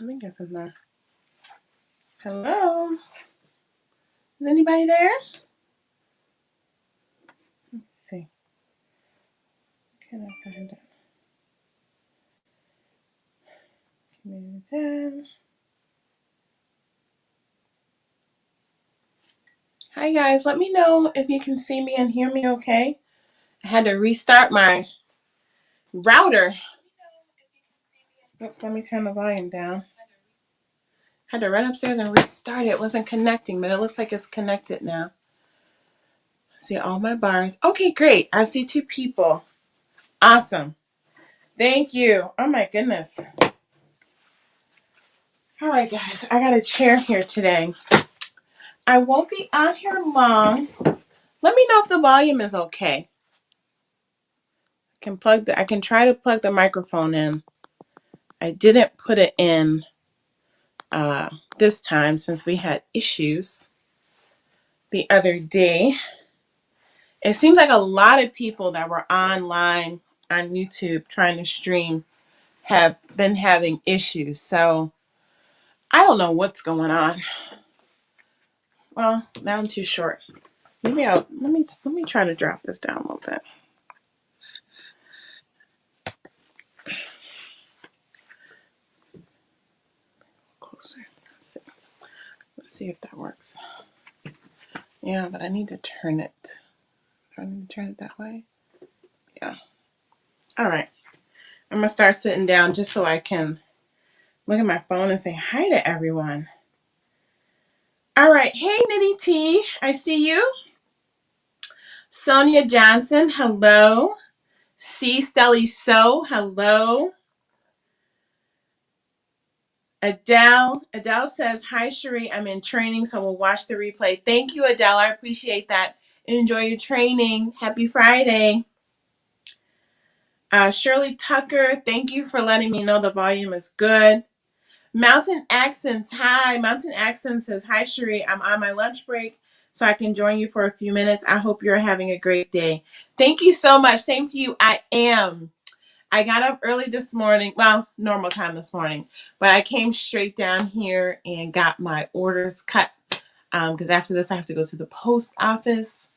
Let me get some more. Hello? Is anybody there? Let's see. Can I find it? Community. Hi guys, let me know if you can see me and hear me okay. I had to restart my router. Oops, let me turn the volume down. Had to run upstairs and restart it. It wasn't connecting, but it looks like it's connected now. See all my bars. Okay, great. I see 2 people. Awesome. Thank you. Oh my goodness. All right, guys. I got a chair here today. I won't be on here long. Let me know if the volume is okay. I can try to plug the microphone in. I didn't put it in this time since we had issues the other day. It seems like a lot of people that were online on YouTube trying to stream have been having issues. So I don't know what's going on. Well, now I'm too short. Maybe let me try to drop this down a little bit. Closer. Let's see if that works. Yeah, but I need to turn it. Do I need to turn it that way? Yeah. All right. I'm gonna start sitting down just so I can look at my phone and say hi to everyone. All right. Hey, Nitty T. I see you. Sonia Johnson. Hello. C. Stelly So. Hello. Adele says, hi, Sheree. I'm in training, so we'll watch the replay. Thank you, Adele. I appreciate that. Enjoy your training. Happy Friday. Shirley Tucker, thank you for letting me know the volume is good. Mountain Accents, hi. Mountain Accents says, hi, Sheree. I'm on my lunch break, so I can join you for a few minutes. I hope you're having a great day. Thank you so much. Same to you. I am. I got up early this morning, well, normal time this morning, but I came straight down here and got my orders cut because after this I have to go to the post office.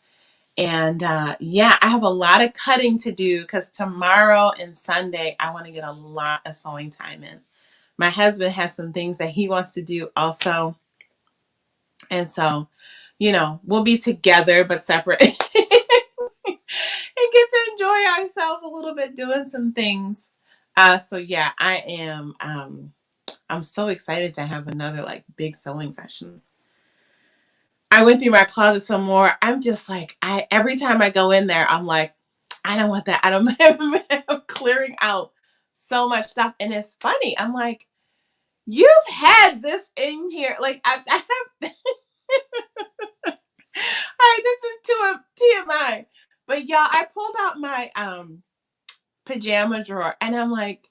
And yeah, I have a lot of cutting to do because tomorrow and Sunday I want to get a lot of sewing time in. My husband has some things that he wants to do also. And so, we'll be together but separate. And get to enjoy ourselves a little bit doing some things. So yeah, I am. I'm so excited to have another big sewing session. I went through my closet some more. I'm just like, every time I go in there, I'm like, I don't want that. I don't. I'm clearing out so much stuff, and it's funny. I'm like, you've had this in here. Like I have. All right, this is too TMI. But y'all, I pulled out my pajama drawer, and I'm like,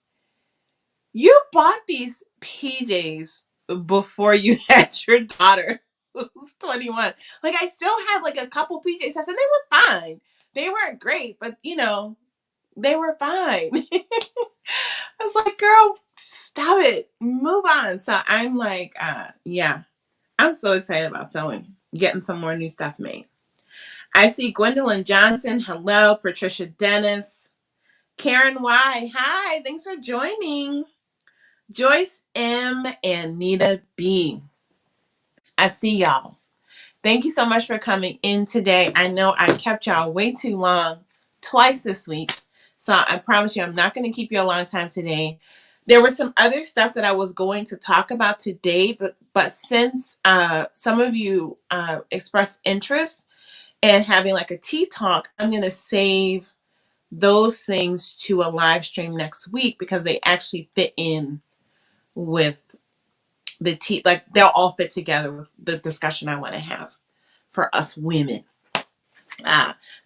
you bought these PJs before you had your daughter, who's 21. Like, I still had a couple PJs. I said they were fine. They weren't great, but they were fine. I was like, girl, stop it. Move on. So I'm like, yeah, I'm so excited about sewing, getting some more new stuff made. I see Gwendolyn Johnson. Hello. Patricia Dennis. Karen Y. Hi. Thanks for joining. Joyce M. and Nita B. I see y'all. Thank you so much for coming in today. I know I kept y'all way too long twice this week. So I promise you I'm not going to keep you a long time today. There was some other stuff that I was going to talk about today, but since some of you expressed interest in having a tea talk, I'm going to save those things to a live stream next week because they actually fit in with the tea. They'll all fit together with the discussion I want to have for us women.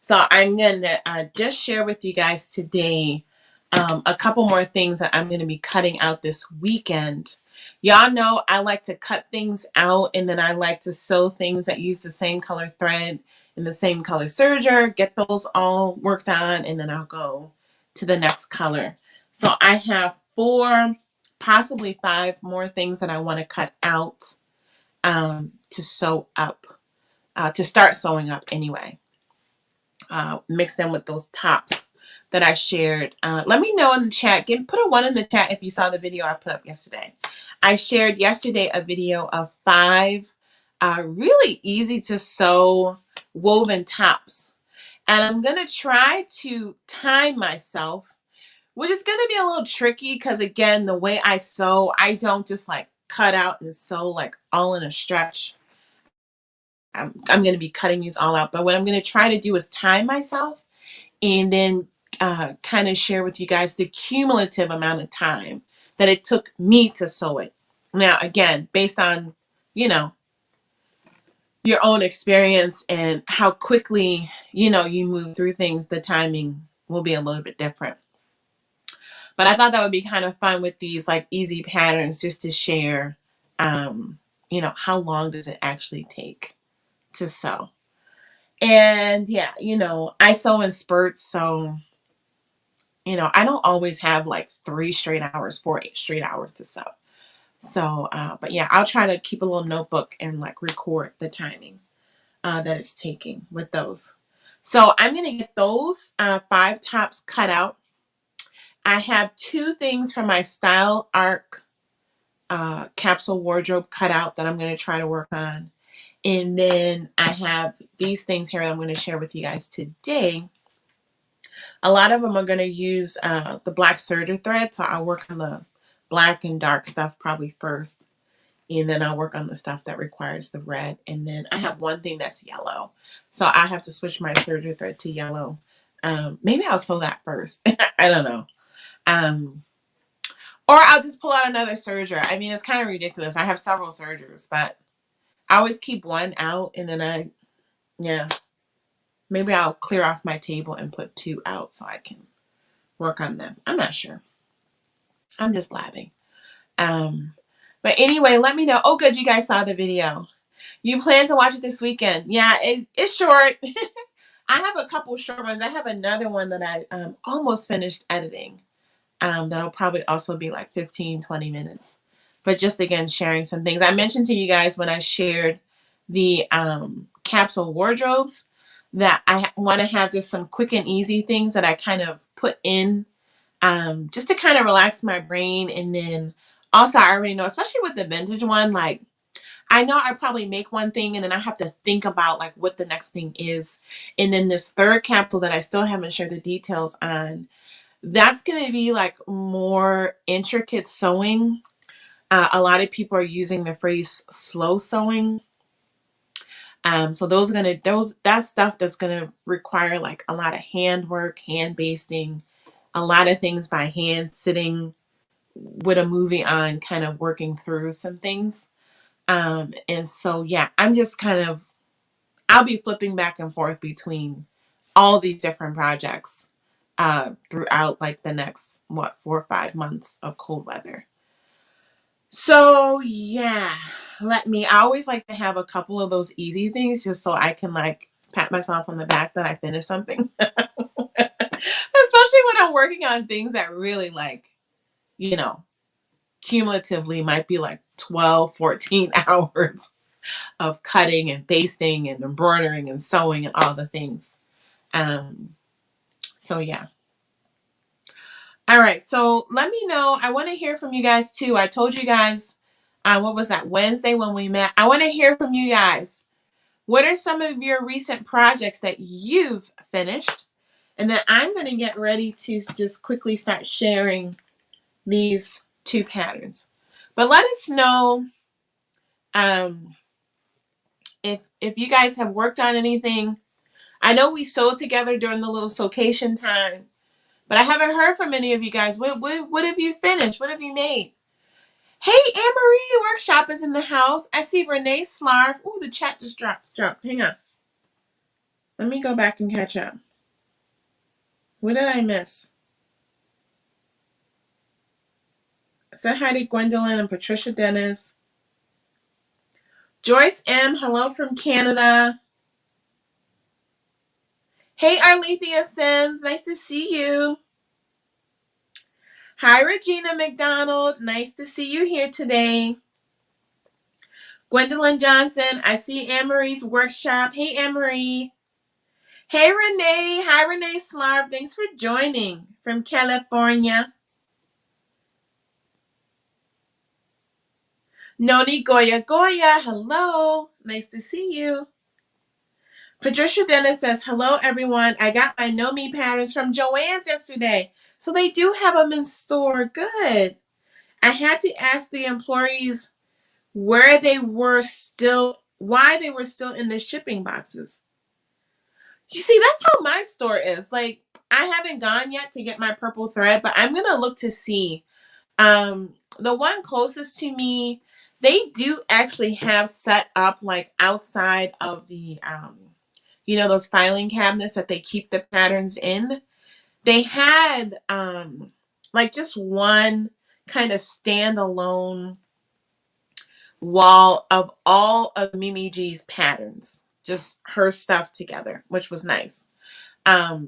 So I'm going to just share with you guys today a couple more things that I'm going to be cutting out this weekend. Y'all know I like to cut things out, and then I like to sew things that use the same color thread and the same color serger, get those all worked on, and then I'll go to the next color. So I have 4 possibly 5 more things that I want to cut out to sew up, to start sewing up anyway. Mix them with those tops that I shared. Let me know in the chat. Put a 1 in the chat if you saw the video I put up yesterday. I shared yesterday a video of 5 really easy to sew woven tops. And I'm going to try to time myself, which is going to be a little tricky because, again, the way I sew, I don't just like cut out and sew like all in a stretch. I'm going to be cutting these all out. But what I'm going to try to do is time myself and then kind of share with you guys the cumulative amount of time that it took me to sew it. Now, again, based on, you know, your own experience and how quickly, you know, you move through things, the timing will be a little bit different. But I thought that would be kind of fun with these like easy patterns just to share, you know, how long does it actually take to sew. And yeah, you know, I sew in spurts, so you know, I don't always have like 3 straight hours, 4 straight hours to sew. So, but yeah, I'll try to keep a little notebook and like record the timing that it's taking with those. So I'm going to get those 5 tops cut out. I have 2 things from my Style Arc capsule wardrobe cut out that I'm going to try to work on. And then I have these things here that I'm going to share with you guys today. A lot of them are going to use the black serger thread. So I'll work on the black and dark stuff probably first. And then I'll work on the stuff that requires the red. And then I have one thing that's yellow. So I have to switch my serger thread to yellow. Maybe I'll sew that first. I don't know. Or I'll just pull out another serger. I mean, it's kind of ridiculous. I have several sergers, but I always keep one out. And then yeah. Maybe I'll clear off my table and put 2 out so I can work on them. I'm not sure. I'm just blabbing. But anyway, let me know. Oh, good. You guys saw the video. You plan to watch it this weekend. Yeah, it's short. I have a couple short ones. I have another one that I almost finished editing. That'll probably also be like 15, 20 minutes. But just again, sharing some things. I mentioned to you guys when I shared the capsule wardrobes that I want to have just some quick and easy things that I kind of put in just to kind of relax my brain. And then also I already know, especially with the vintage one, like I know I probably make one thing and then I have to think about like what the next thing is. And then this third capsule that I still haven't shared the details on, that's going to be like more intricate sewing. A lot of people are using the phrase slow sewing. So that's stuff that's gonna require like a lot of hand work, hand basting, a lot of things by hand, sitting with a movie on, kind of working through some things. And so yeah, I'll be flipping back and forth between all these different projects throughout like the next 4 or 5 months of cold weather. So yeah, I always like to have a couple of those easy things just so I can like pat myself on the back that I finished something. Especially when I'm working on things that really like, you know, cumulatively might be like 12, 14 hours of cutting and basting and embroidering and sewing and all the things. So yeah. All right, so let me know. I want to hear from you guys too. I told you guys, what was that, Wednesday when we met? I want to hear from you guys. What are some of your recent projects that you've finished? And then I'm going to get ready to just quickly start sharing these 2 patterns. But let us know if you guys have worked on anything. I know we sewed together during the little sewcation time. But I haven't heard from any of you guys. What have you finished? What have you made? Hey, Anne-Marie Workshop is in the house. I see Renee Slarf. Ooh, the chat just dropped. Hang on. Let me go back and catch up. What did I miss? Say hi to Gwendolyn and Patricia Dennis. Joyce M., hello from Canada. Hey, Arlethea Sims. Nice to see you. Hi, Regina McDonald. Nice to see you here today. Gwendolyn Johnson. I see Anne-Marie's workshop. Hey, Anne-Marie. Hey, Renee. Hi, Renee Slarb. Thanks for joining from California. Noni Goya Goya. Hello. Nice to see you. Patricia Dennis says, hello, everyone. I got my Know Me patterns from Joann's yesterday. So they do have them in store. Good. I had to ask the employees why they were still in the shipping boxes. You see, that's how my store is. Like, I haven't gone yet to get my purple thread, but I'm going to look to see. The one closest to me, they do actually have set up like outside of the, those filing cabinets that they keep the patterns in. They had like just one kind of standalone wall of all of Mimi G's patterns, just her stuff together, which was nice. So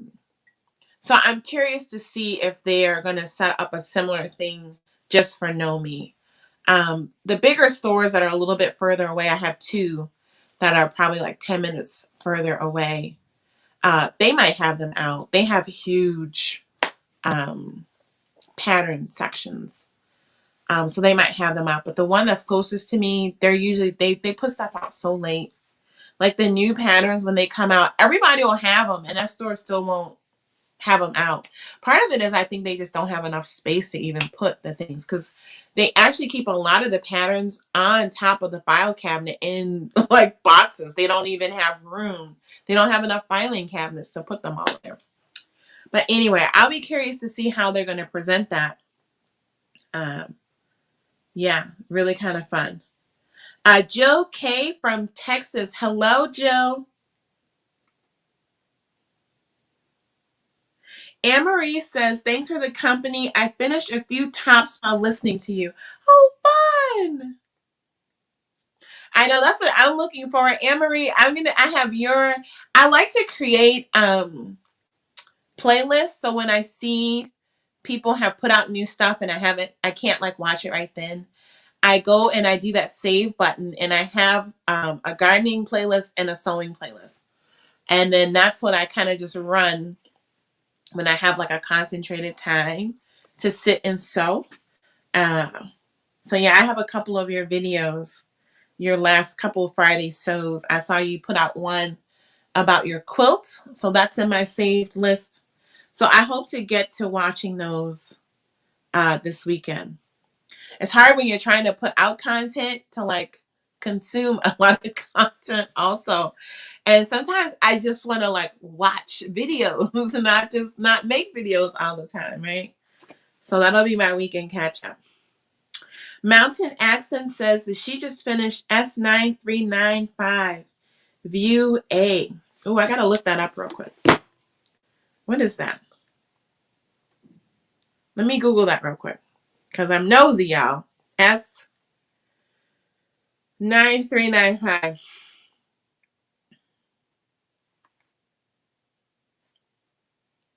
I'm curious to see if they are going to set up a similar thing just for Know Me. The bigger stores that are a little bit further away, I have two that are probably like 10 minutes further away. They might have them out. They have huge pattern sections. So they might have them out. But the one that's closest to me, they're usually, they put stuff out so late. Like the new patterns, when they come out, everybody will have them, and that store still won't have them out. Part of it is I think they just don't have enough space to even put the things, because they actually keep a lot of the patterns on top of the file cabinet in like boxes. They don't even have room. They don't have enough filing cabinets to put them all there. But anyway, I'll be curious to see how they're going to present that. Yeah, really kind of fun. Jill K from Texas. Hello, Jill. Anne-Marie says, thanks for the company. I finished a few tops while listening to you. Oh, fun. I know, that's what I'm looking for. Anne-Marie, I like to create playlists. So when I see people have put out new stuff and I can't like watch it right then, I go and I do that save button, and I have a gardening playlist and a sewing playlist. And then that's what I kind of just run when I have like a concentrated time to sit and sew. So yeah, I have a couple of your videos, your last couple of Friday sews. I saw you put out one about your quilt. So that's in my saved list. So I hope to get to watching those this weekend. It's hard when you're trying to put out content to like consume a lot of content also. And sometimes I just want to like watch videos and not make videos all the time, right? So that'll be my weekend catch up. Mountain Accent says that she just finished S9395 View A. Oh, I got to look that up real quick. What is that? Let me Google that real quick because I'm nosy, y'all. S9395.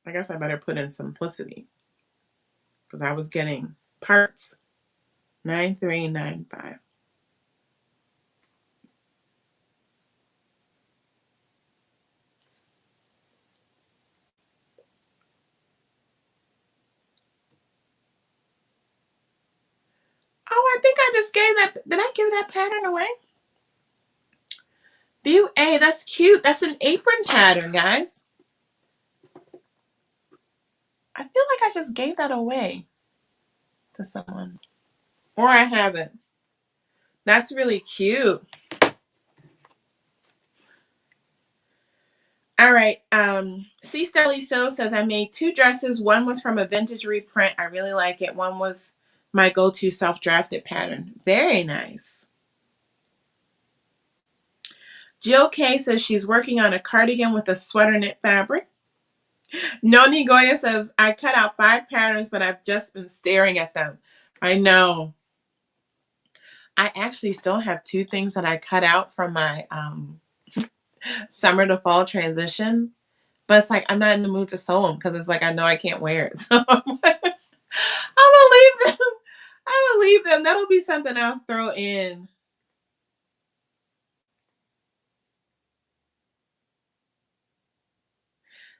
I guess I better put in simplicity because I was getting parts. 9395. Oh, I think I just gave that. Did I give that pattern away? View A, that's cute. That's an apron pattern, guys. I feel like I just gave that away to someone. Or I haven't. That's really cute. All right. C. Stelly So says, I made 2 dresses. One was from a vintage reprint. I really like it. One was my go-to self-drafted pattern. Very nice. Jill K says she's working on a cardigan with a sweater knit fabric. Noni Goya says, I cut out 5 patterns, but I've just been staring at them. I know. I actually still have 2 things that I cut out from my summer to fall transition. But it's like I'm not in the mood to sew them because it's like I know I can't wear it. So I'm gonna leave them. I'm gonna leave them. That'll be something I'll throw in.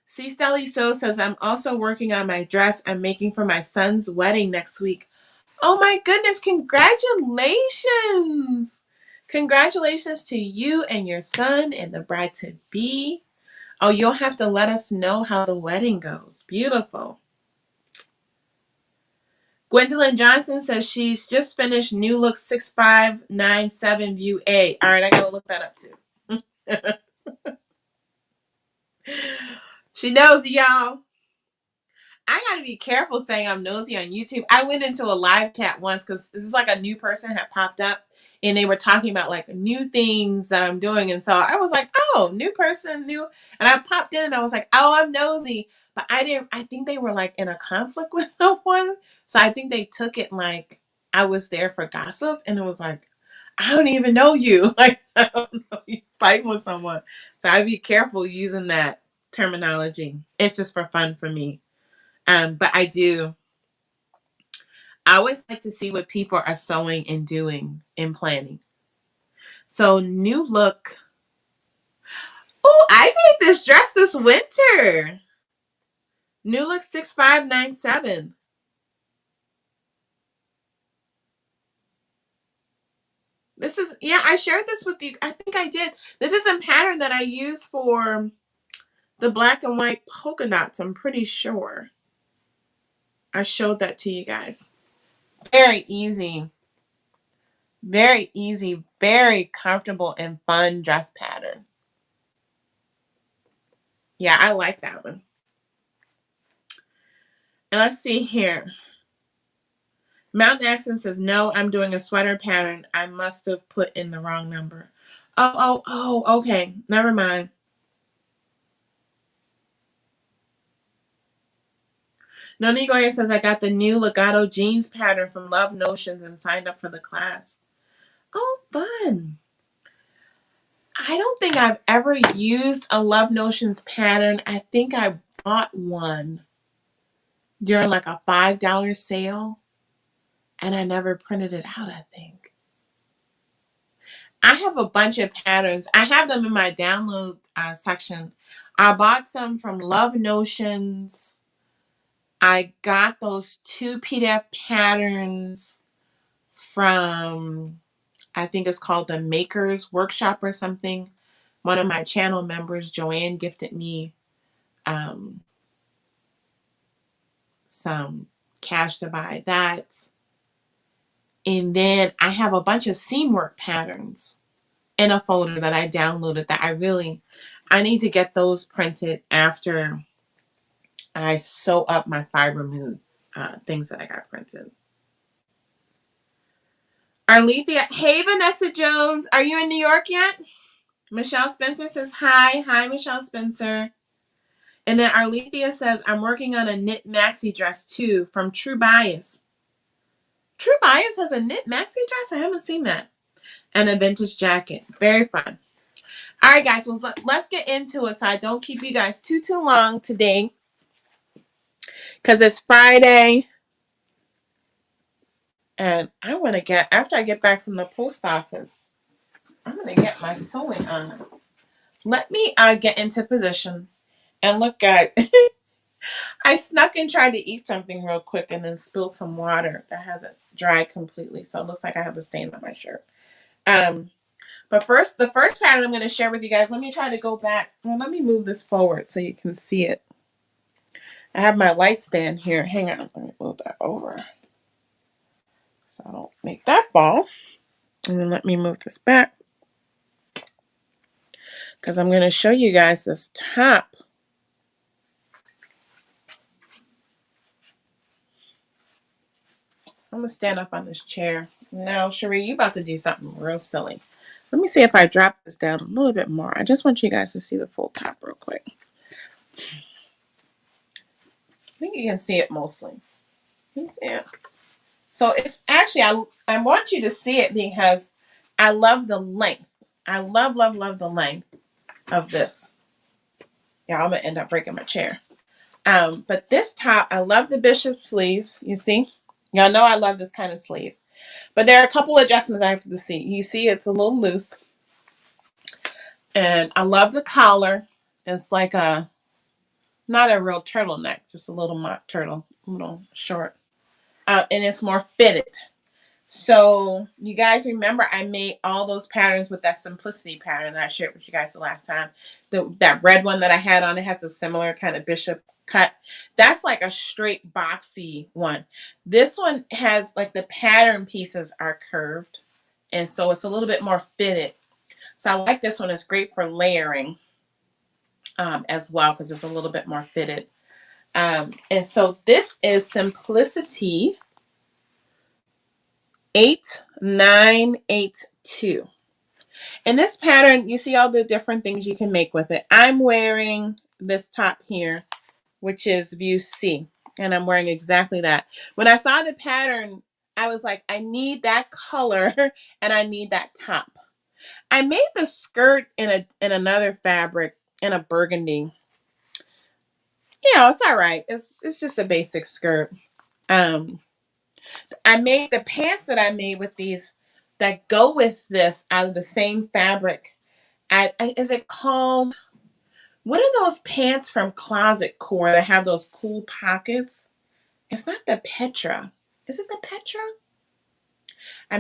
C. Stelly So says, I'm also working on my dress I'm making for my son's wedding next week. Oh my goodness, congratulations! Congratulations to you and your son and the bride to be. Oh, you'll have to let us know how the wedding goes. Beautiful. Gwendolyn Johnson says she's just finished New Look 6597 View A. All right, I gotta look that up too. She knows, y'all. I gotta be careful saying I'm nosy on YouTube. I went into a live chat once because this is like a new person had popped up and they were talking about like new things that I'm doing. And so I was like, oh, new person, new. And I popped in and I was like, oh, I'm nosy. But I think they were like in a conflict with someone. So I think they took it like I was there for gossip. And it was like, I don't even know you. Like, I don't know you fighting with someone. So I'd be careful using that terminology. It's just for fun for me. But I always like to see what people are sewing and doing and planning. So New Look. Oh, I made this dress this winter. New Look 6597. This is, yeah, I shared this with you. I think I did. This is a pattern that I use for the black and white polka dots. I'm pretty sure I showed that to you guys. Very easy. Very easy. Very comfortable and fun dress pattern. Yeah, I like that one. And let's see here. Mountain Accent says, no, I'm doing a sweater pattern. I must have put in the wrong number. Oh, okay. Never mind. Noni Goya says, I got the new legato jeans pattern from Love Notions and signed up for the class. Oh, fun. I don't think I've ever used a Love Notions pattern. I think I bought one during like a $5 sale and I never printed it out, I think. I have a bunch of patterns. I have them in my download section. I bought some from Love Notions. I got those 2 PDF patterns from, I think it's called the Makers Workshop or something. One of my channel members, Joann, gifted me some cash to buy that. And then I have a bunch of seam work patterns in a folder that I downloaded that I need to get those printed after I sew up my fiber mood things that I got printed. Arlethea, hey Vanessa Jones, are you in New York yet? Michelle Spencer says hi. Hi, Michelle Spencer. And then Arlethea says, I'm working on a knit maxi dress too from True Bias. True Bias has a knit maxi dress? I haven't seen that. And a vintage jacket. Very fun. All right, guys, well, let's get into it so I don't keep you guys too long today because it's Friday. And I want to get, after I get back from the post office, I'm going to get my sewing on. Let me get into position and look at, I snuck and tried to eat something real quick and then spilled some water that hasn't dried completely. So it looks like I have a stain on my shirt. But first, the first pattern I'm going to share with you guys, let me try to go back. Well, let me move this forward so you can see it. I have my light stand here. Hang on, let me move that over so I don't make that fall. And then let me move this back because I'm going to show you guys this top. I'm going to stand up on this chair. Now, Sheree, you about to do something real silly. Let me see if I drop this down a little bit more. I just want you guys to see the full top real quick. I think you can see it mostly. You can see it. So it's actually, I want you to see it because I love the length. I love the length of this. Yeah, I'm going to end up breaking my chair. But this top, I love the bishop sleeves. You see? Y'all know I love this kind of sleeve. But there are a couple adjustments I have to see. You see it's a little loose. And I love the collar. It's like not a real turtleneck, just a little mock turtle, a little short. And it's more fitted. So you guys remember I made all those patterns with that simplicity pattern that I shared with you guys the last time. That red one that I had on, it has a similar kind of bishop cut. That's like a straight boxy one. This one has like the pattern pieces are curved. And so it's a little bit more fitted. So I like this one. It's great for layering as well because it's a little bit more fitted. And so this is Simplicity 8982. And this pattern, you see all the different things you can make with it. I'm wearing this top here, which is View C. And I'm wearing exactly that. When I saw the pattern, I was like, I need that color and I need that top. I made the skirt in another fabric, in a burgundy. Yeah, it's all right. It's just a basic skirt. I made the pants that I made with these that go with this out of the same fabric. Is it called? What are those pants from Closet Core that have those cool pockets? It's not the Petra. Is it the Petra? I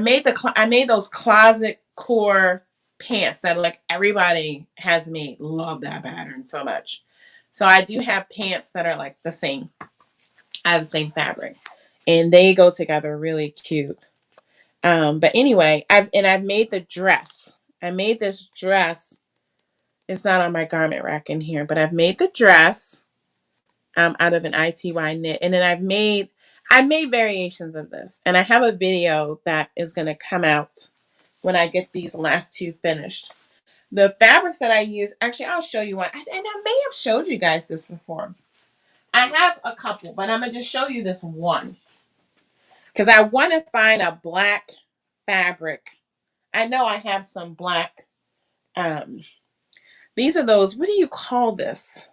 made those Closet Core pants that like everybody has made. Love that pattern so much. So I do have pants that are like the same, out of the same fabric, and they go together really cute. But anyway, I've made the dress. I made this dress. It's not on my garment rack in here, but I've made the dress out of an ITY knit, and then I made variations of this, and I have a video that is going to come out when I get these last two finished. The fabrics that I use, actually, I'll show you one, and I may have showed you guys this before. I have a couple, but I'm gonna just show you this one because I want to find a black fabric. I know I have some black. These are those. What do you call this?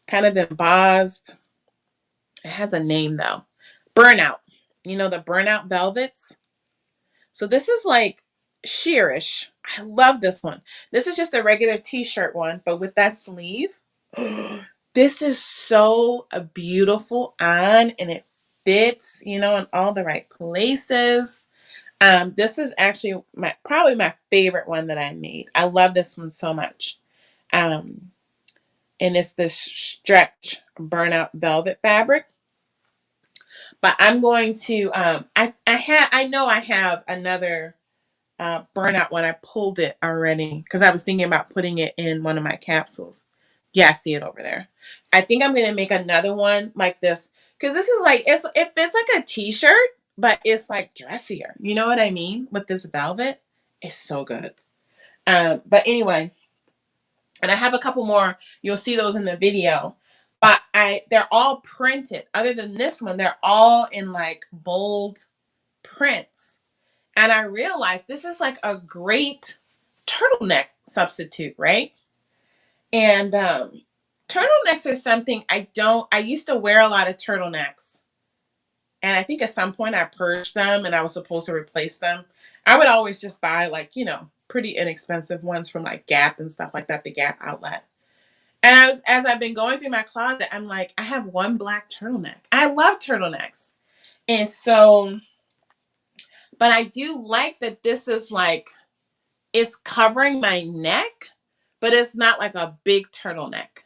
Kind of embossed. It has a name though. Burnout. You know the burnout velvets. So this is like sheerish. I love this one. This is just a regular t-shirt one, but with that sleeve. This is so beautiful on, and it fits, in all the right places. This is actually probably my favorite one that I made. I love this one so much. And it's this stretch burnout velvet fabric. But I'm going to I know I have another burnout one. I pulled it already because I was thinking about putting it in one of my capsules. Yeah, I see it over there. I think I'm gonna make another one like this because this is like it's like a t-shirt, but it's like dressier. You know what I mean? With this velvet, it's so good. But anyway, and I have a couple more. You'll see those in the video. But they're all printed. Other than this one, they're all in like bold prints. And I realized this is like a great turtleneck substitute, right? And turtlenecks are something I used to wear a lot of turtlenecks. And I think at some point I purged them and I was supposed to replace them. I would always just buy like, pretty inexpensive ones from like Gap and stuff like that, the Gap outlet. And as I've been going through my closet, I'm like, I have one black turtleneck. I love turtlenecks. And so, but I do like that this is like, it's covering my neck, but it's not like a big turtleneck.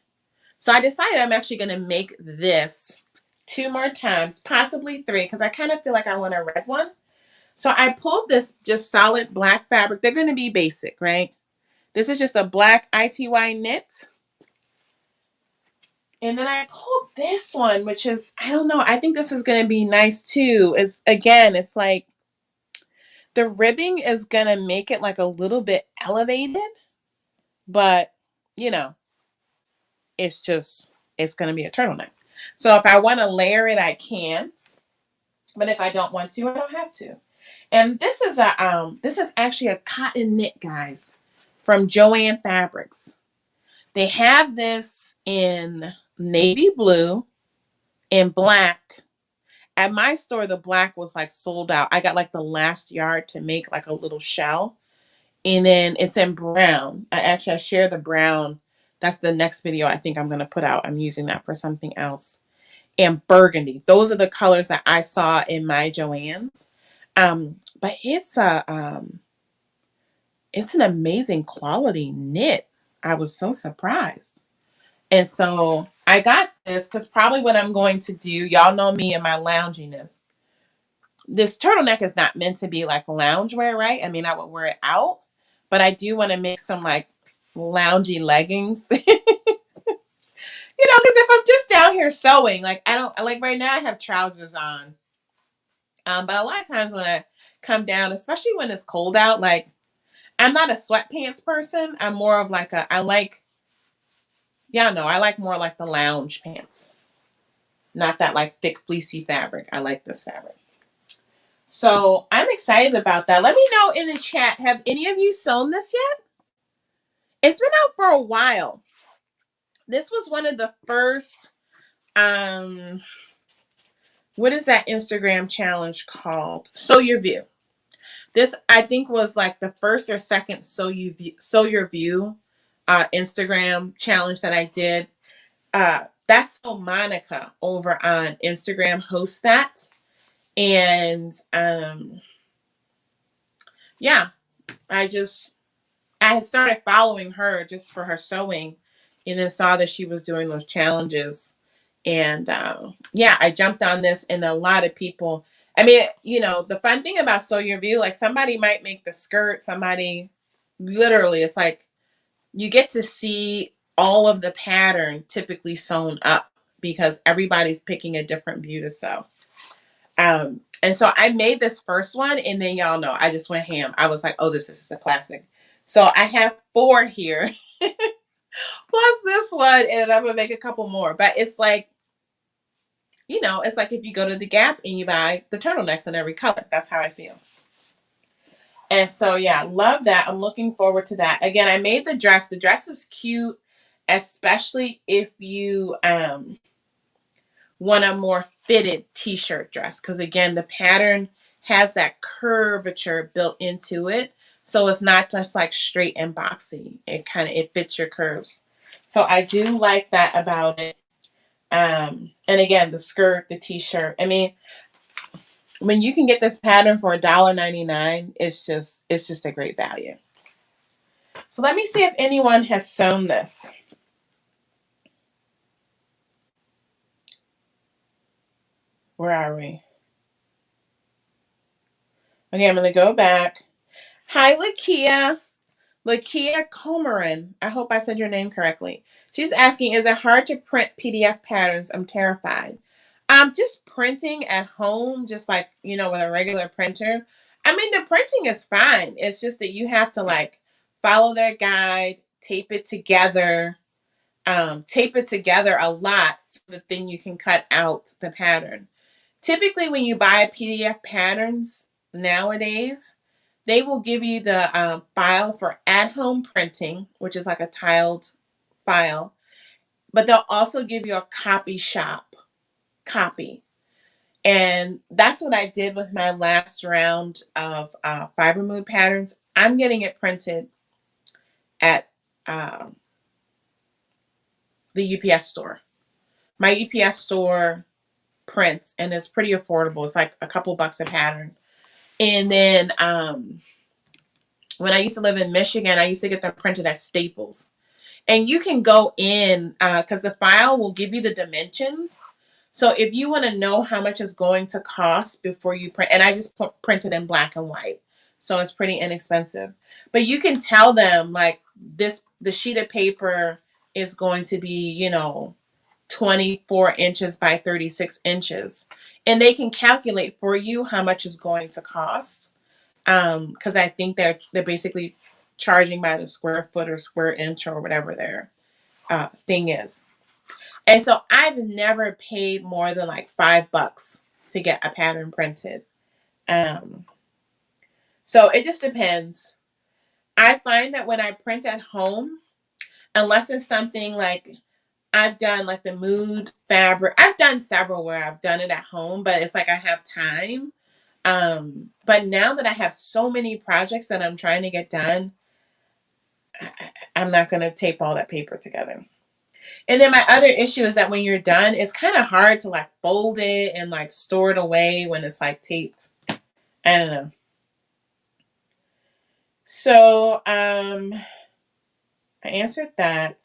So I decided I'm actually going to make this 2 more times, possibly 3, because I kind of feel like I want a red one. So I pulled this just solid black fabric. They're going to be basic, right? This is just a black ITY knit. And then I pulled this one, which is, I don't know, I think this is going to be nice too. It's like the ribbing is going to make it like a little bit elevated, but it's going to be a turtleneck. So if I want to layer it, I can, but if I don't want to, I don't have to. And this is actually a cotton knit, guys, from Joann Fabrics. They have this in navy blue, and black. At my store, the black was like sold out. I got like the last yard to make like a little shell. And then it's in brown. I share the brown. That's the next video I think I'm going to put out. I'm using that for something else. And burgundy. Those are the colors that I saw in my Joann's. But it's an amazing quality knit. I was so surprised. And so I got this because probably what I'm going to do, y'all know me and my lounginess. This turtleneck is not meant to be like loungewear, right? I mean, I would wear it out, but I do want to make some like loungy leggings. Because if I'm just down here sewing, like I don't like right now I have trousers on. But a lot of times when I come down, especially when it's cold out, like I'm not a sweatpants person. I'm more of like I like more like the lounge pants. Not that like thick fleecy fabric. I like this fabric. So I'm excited about that. Let me know in the chat, have any of you sewn this yet? It's been out for a while. This was one of the first, what is that Instagram challenge called? Sew Your View. This I think was like the first or second Sew Your View Instagram challenge that I did. That's so Monica over on Instagram hosts that. And yeah, I started following her just for her sewing, and then saw that she was doing those challenges. And I jumped on this, and a lot of people. I mean, the fun thing about Sew Your View, like somebody might make the skirt, somebody literally, it's like you get to see all of the pattern typically sewn up because everybody's picking a different view to sew. And so I made this first one, and then y'all know I just went ham. I was like, oh, this is just a classic. So I have 4 here, plus this one, and I'm gonna make a couple more. But it's like, it's like if you go to the Gap and you buy the turtlenecks in every color. That's how I feel. And so yeah, love that. I'm looking forward to that. Again, I made the dress. The dress is cute, especially if you want a more fitted t-shirt dress, because again, the pattern has that curvature built into it, so it's not just like straight and boxy. It fits your curves. So I do like that about it. And again, the skirt, the t-shirt, I mean, when you can get this pattern for $1.99, it's just a great value. So let me see if anyone has sewn this. Where are we? Okay, I'm going to go back. Hi, Lakia. Lakia Comarin. I hope I said your name correctly. She's asking, is it hard to print PDF patterns? I'm terrified. Just printing at home, just like, with a regular printer. I mean, the printing is fine. It's just that you have to like follow their guide, tape it together a lot so that then you can cut out the pattern. Typically, when you buy PDF patterns nowadays, they will give you the file for at-home printing, which is like a tiled file, but they'll also give you a copy shop copy. And that's what I did with my last round of fiber mood patterns. I'm getting it printed at the UPS store. My UPS store prints, and it's pretty affordable. It's like a couple bucks a pattern. And then when I used to live in Michigan, I used to get them printed at Staples. And you can go in because the file will give you the dimensions. So if you want to know how much it's going to cost before you print, and I just printed in black and white, so it's pretty inexpensive. But you can tell them like the sheet of paper is going to be, 24 inches by 36 inches. And they can calculate for you how much is going to cost. Because I think they're basically charging by the square foot or square inch or whatever their thing is. And so I've never paid more than like $5 to get a pattern printed. So it just depends. I find that when I print at home, unless it's something like I've done like the mood fabric. I've done several where I've done it at home, but it's like I have time. But now that I have so many projects that I'm trying to get done, I'm not going to tape all that paper together. And then my other issue is that when you're done, it's kind of hard to like fold it and like store it away when it's like taped. I don't know. So, I answered that.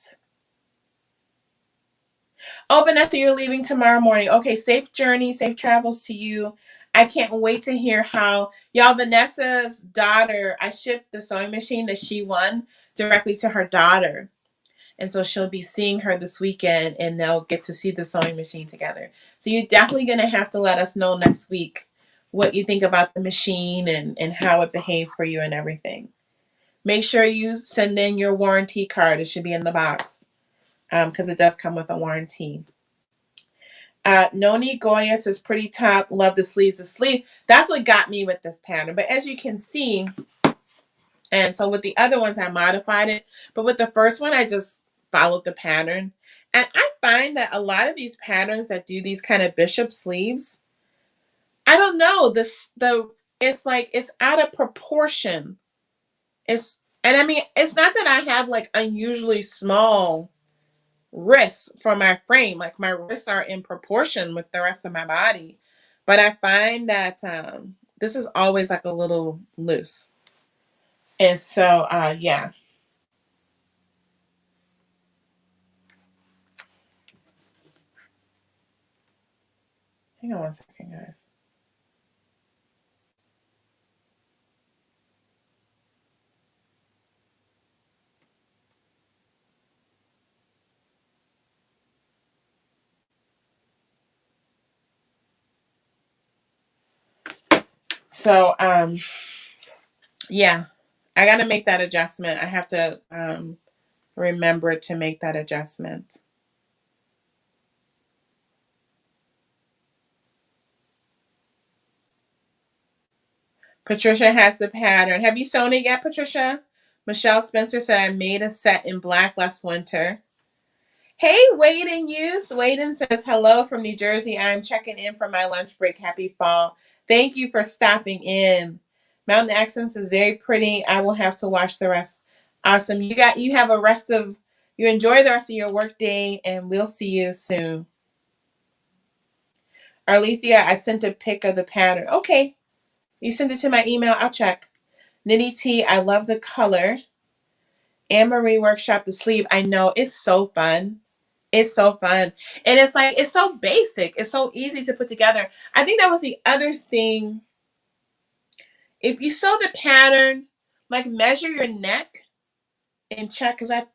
Oh, Vanessa, you're leaving tomorrow morning. Okay, safe journey, safe travels to you. I can't wait to hear how y'all. Vanessa's daughter, I shipped the sewing machine that she won directly to her daughter. And so she'll be seeing her this weekend and they'll get to see the sewing machine together. So you're definitely going to have to let us know next week what you think about the machine and how it behaved for you and everything. Make sure you send in your warranty card. It should be in the box because it does come with a warranty. Noni Goya says pretty top. Love the sleeves. The sleeve, that's what got me with this pattern. But as you can see, and so with the other ones, I modified it. But with the first one, I just followed the pattern. And I find that a lot of these patterns that do these kind of bishop sleeves, I don't know, it's like it's out of proportion. And I mean, it's not that I have like unusually small wrists for my frame. Like my wrists are in proportion with the rest of my body. But I find that this is always like a little loose. And so, yeah. Hang on one second, guys. So, yeah, I got to make that adjustment. I have to remember to make that adjustment. Patricia has the pattern. Have you sewn it yet, Patricia? Michelle Spencer said, I made a set in black last winter. Hey, Waden Use. Waden says, hello from New Jersey. I'm checking in for my lunch break. Happy fall. Thank you for stopping in. Mountain Accents is very pretty. I will have to watch the rest. Awesome. You have a rest of, you enjoy the rest of your work day, and we'll see you soon. Arlethea, I sent a pic of the pattern. Okay. You sent it to my email. I'll check. Nitty T, I love the color. Anne Marie Workshop, the sleeve. I know. It's so fun. It's so fun. And it's like, it's so basic. It's so easy to put together. I think that was the other thing. If you sew the pattern, like measure your neck and check. Because I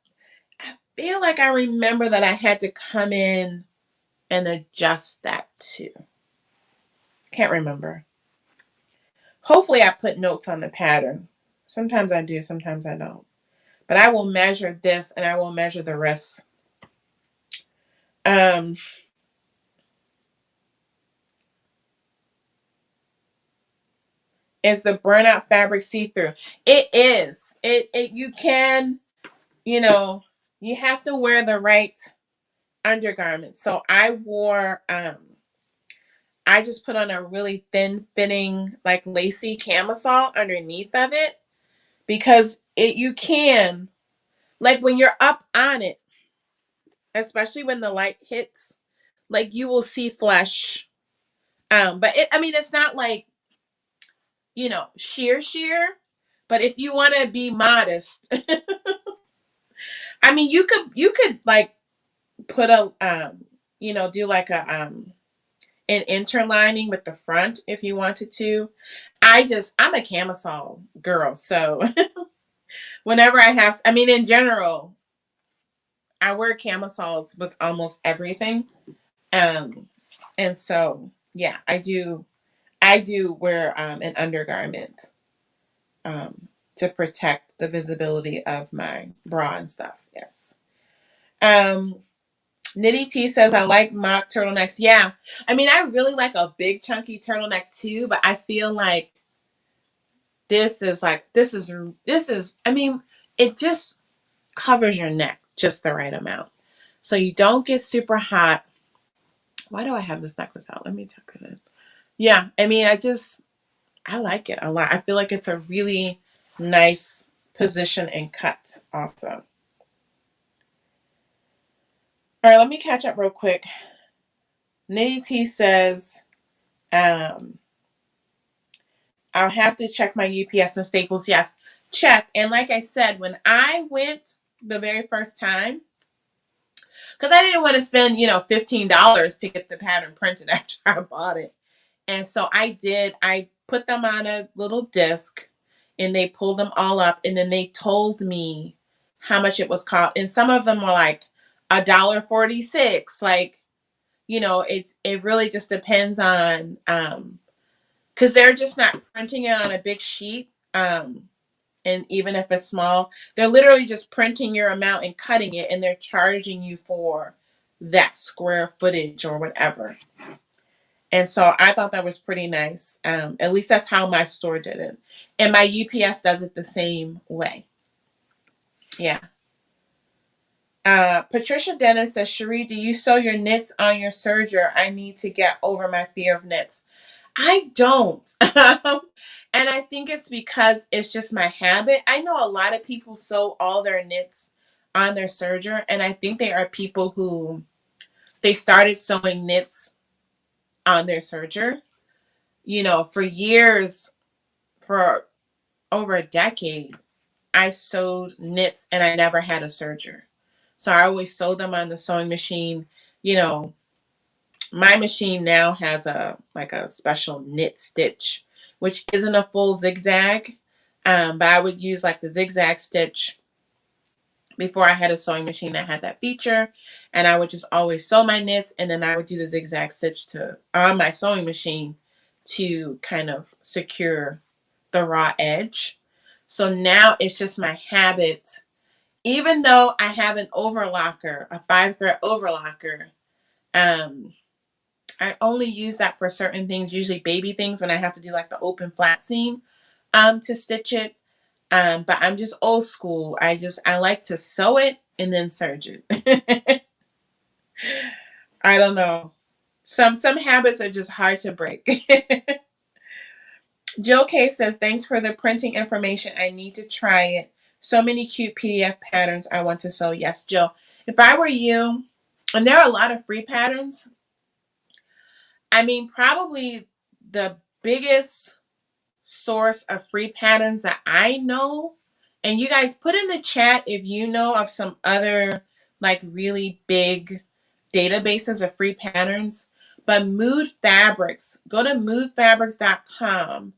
feel like I remember that I had to come in and adjust that too. Can't remember. Hopefully I put notes on the pattern. Sometimes I do, sometimes I don't. But I will measure this and I will measure the rest. Is the burnout fabric see-through? It is. It you can, you know, you have to wear the right undergarments. So I just put on a really thin fitting like lacy camisole underneath of it because it you can like when you're up on it, especially when the light hits, like you will see flesh. But I mean it's not like, sheer, but if you want to be modest, I mean you could like put a do like a an interlining with the front if you wanted to. I'm a camisole girl, so whenever I mean in general, I wear camisoles with almost everything. Um and so yeah, I do wear an undergarment to protect the visibility of my bra and stuff. Yes. Um Nitty T says, I like mock turtlenecks. Yeah. I mean, I really like a big chunky turtleneck too, but I feel like this is, I mean, it just covers your neck just the right amount. so you don't get super hot. Why do I have this necklace out? Let me tuck it in. Yeah, I mean, I like it a lot. I feel like it's a really nice position and cut also. All right, let me catch up real quick. Nitty T says, I'll have to check my UPS and Staples. Yes, check. And like I said, when I went the very first time, because I didn't want to spend, $15 to get the pattern printed after I bought it. And so I put them on a little disc and they pulled them all up and then they told me how much it was cost. And some of them were like $1.46. Like, it really just depends on, because they're just not printing it on a big sheet. And even if it's small, they're literally just printing your amount and cutting it, and they're charging you for that square footage or whatever. And so I thought that was pretty nice. At least that's how my store did it. And my UPS does it the same way. Yeah. Patricia Dennis says, Sheree, do you sew your knits on your serger? I need to get over my fear of knits. I don't. And I think it's because it's just my habit. I know a lot of people sew all their knits on their serger, and I think they are people who they started sewing knits on their serger. For years, for over a decade, I sewed knits and I never had a serger. So I always sewed them on the sewing machine. My machine now has a special knit stitch, which isn't a full zigzag, but I would use like the zigzag stitch before I had a sewing machine that had that feature, and I would just always sew my knits, and then I would do the zigzag stitch on my sewing machine to kind of secure the raw edge. So now it's just my habit, even though I have an overlocker, a 5-thread overlocker. I only use that for certain things, usually baby things, when I have to do like the open flat seam to stitch it. But I'm just old school. I like to sew it and then serge it. I don't know. Some habits are just hard to break. Jill K says, thanks for the printing information. I need to try it. So many cute PDF patterns I want to sew. Yes, Jill. If I were you, and there are a lot of free patterns. I mean, probably the biggest source of free patterns that I know, and you guys put in the chat if you know of some other like really big databases of free patterns. But Mood Fabrics, go to moodfabrics.com,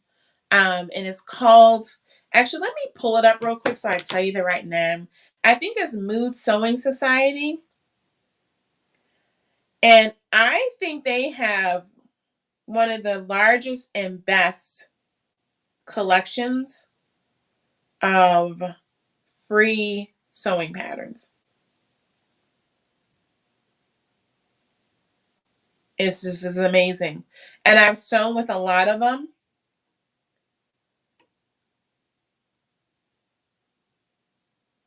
and it's called, actually let me pull it up real quick so I tell you the right name. I think it's Mood Sewing Society, and I think they have one of the largest and best collections of free sewing patterns. It's amazing. And I've sewn with a lot of them.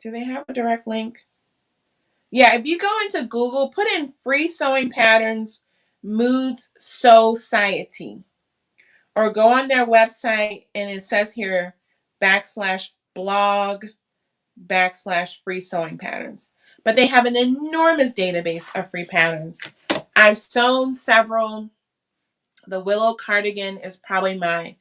Do they have a direct link? Yeah, if you go into Google, put in free sewing patterns, Moods Society, or go on their website and it says here /blog/free sewing patterns. But they have an enormous database of free patterns. I've sewn several. The Willow cardigan is probably my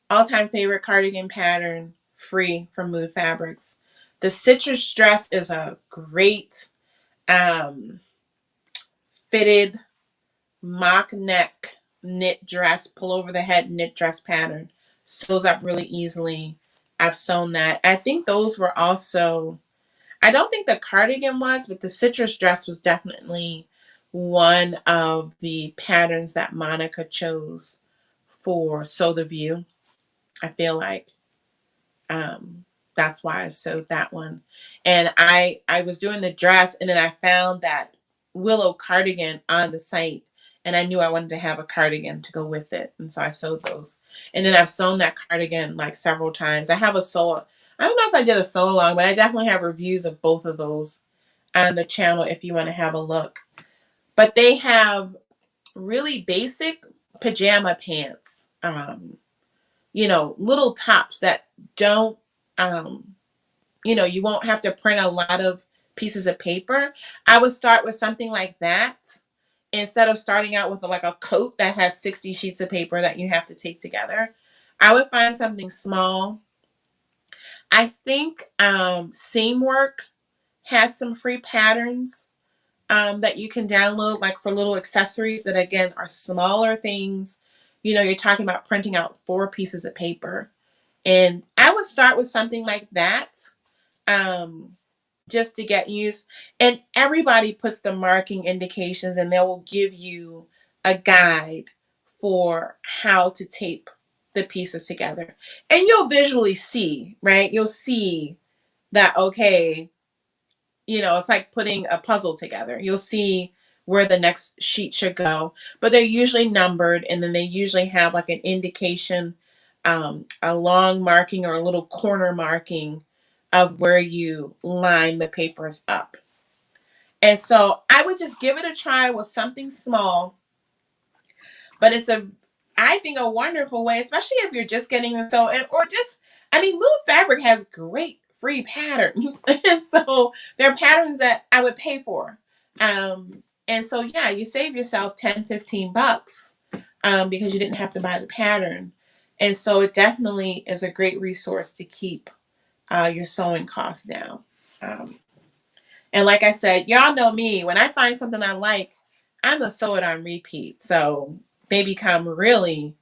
all-time favorite cardigan pattern, free from Mood Fabrics. The citrus dress is a great fitted mock neck knit dress, pull over the head knit dress pattern. Sews up really easily. I've sewn that. I think those were also, I don't think the cardigan was, but the citrus dress was definitely one of the patterns that Monica chose for Sew the View. I feel like that's why I sewed that one. And I was doing the dress, and then I found that Willow cardigan on the site, and I knew I wanted to have a cardigan to go with it, and so I sewed those. And then I've sewn that cardigan like several times. I have a sew. I don't know if I did a sew along, but I definitely have reviews of both of those on the channel if you want to have a look. But they have really basic pajama pants. Little tops that don't, you won't have to print a lot of pieces of paper. I would start with something like that instead of starting out with like a coat that has 60 sheets of paper that you have to tape together. I would find something small. I think Seam Work has some free patterns that you can download, like for little accessories that, again, are smaller things. You're talking about printing out 4 pieces of paper. And I would start with something like that, just to get used. And everybody puts the marking indications, and they will give you a guide for how to tape the pieces together. And you'll visually see, right? You'll see that, okay, it's like putting a puzzle together. You'll see where the next sheet should go, but they're usually numbered, and then they usually have like an indication, a long marking or a little corner marking of where you line the papers up. And so I would just give it a try with something small, but it's I think, a wonderful way, especially if you're just getting the sew, or just, Mood Fabric has great free patterns. And so they're patterns that I would pay for. And so, yeah, you save yourself 10, $15, because you didn't have to buy the pattern. And so it definitely is a great resource to keep your sewing costs down. And like I said, y'all know me. When I find something I like, I'm going to sew it on repeat. So they become really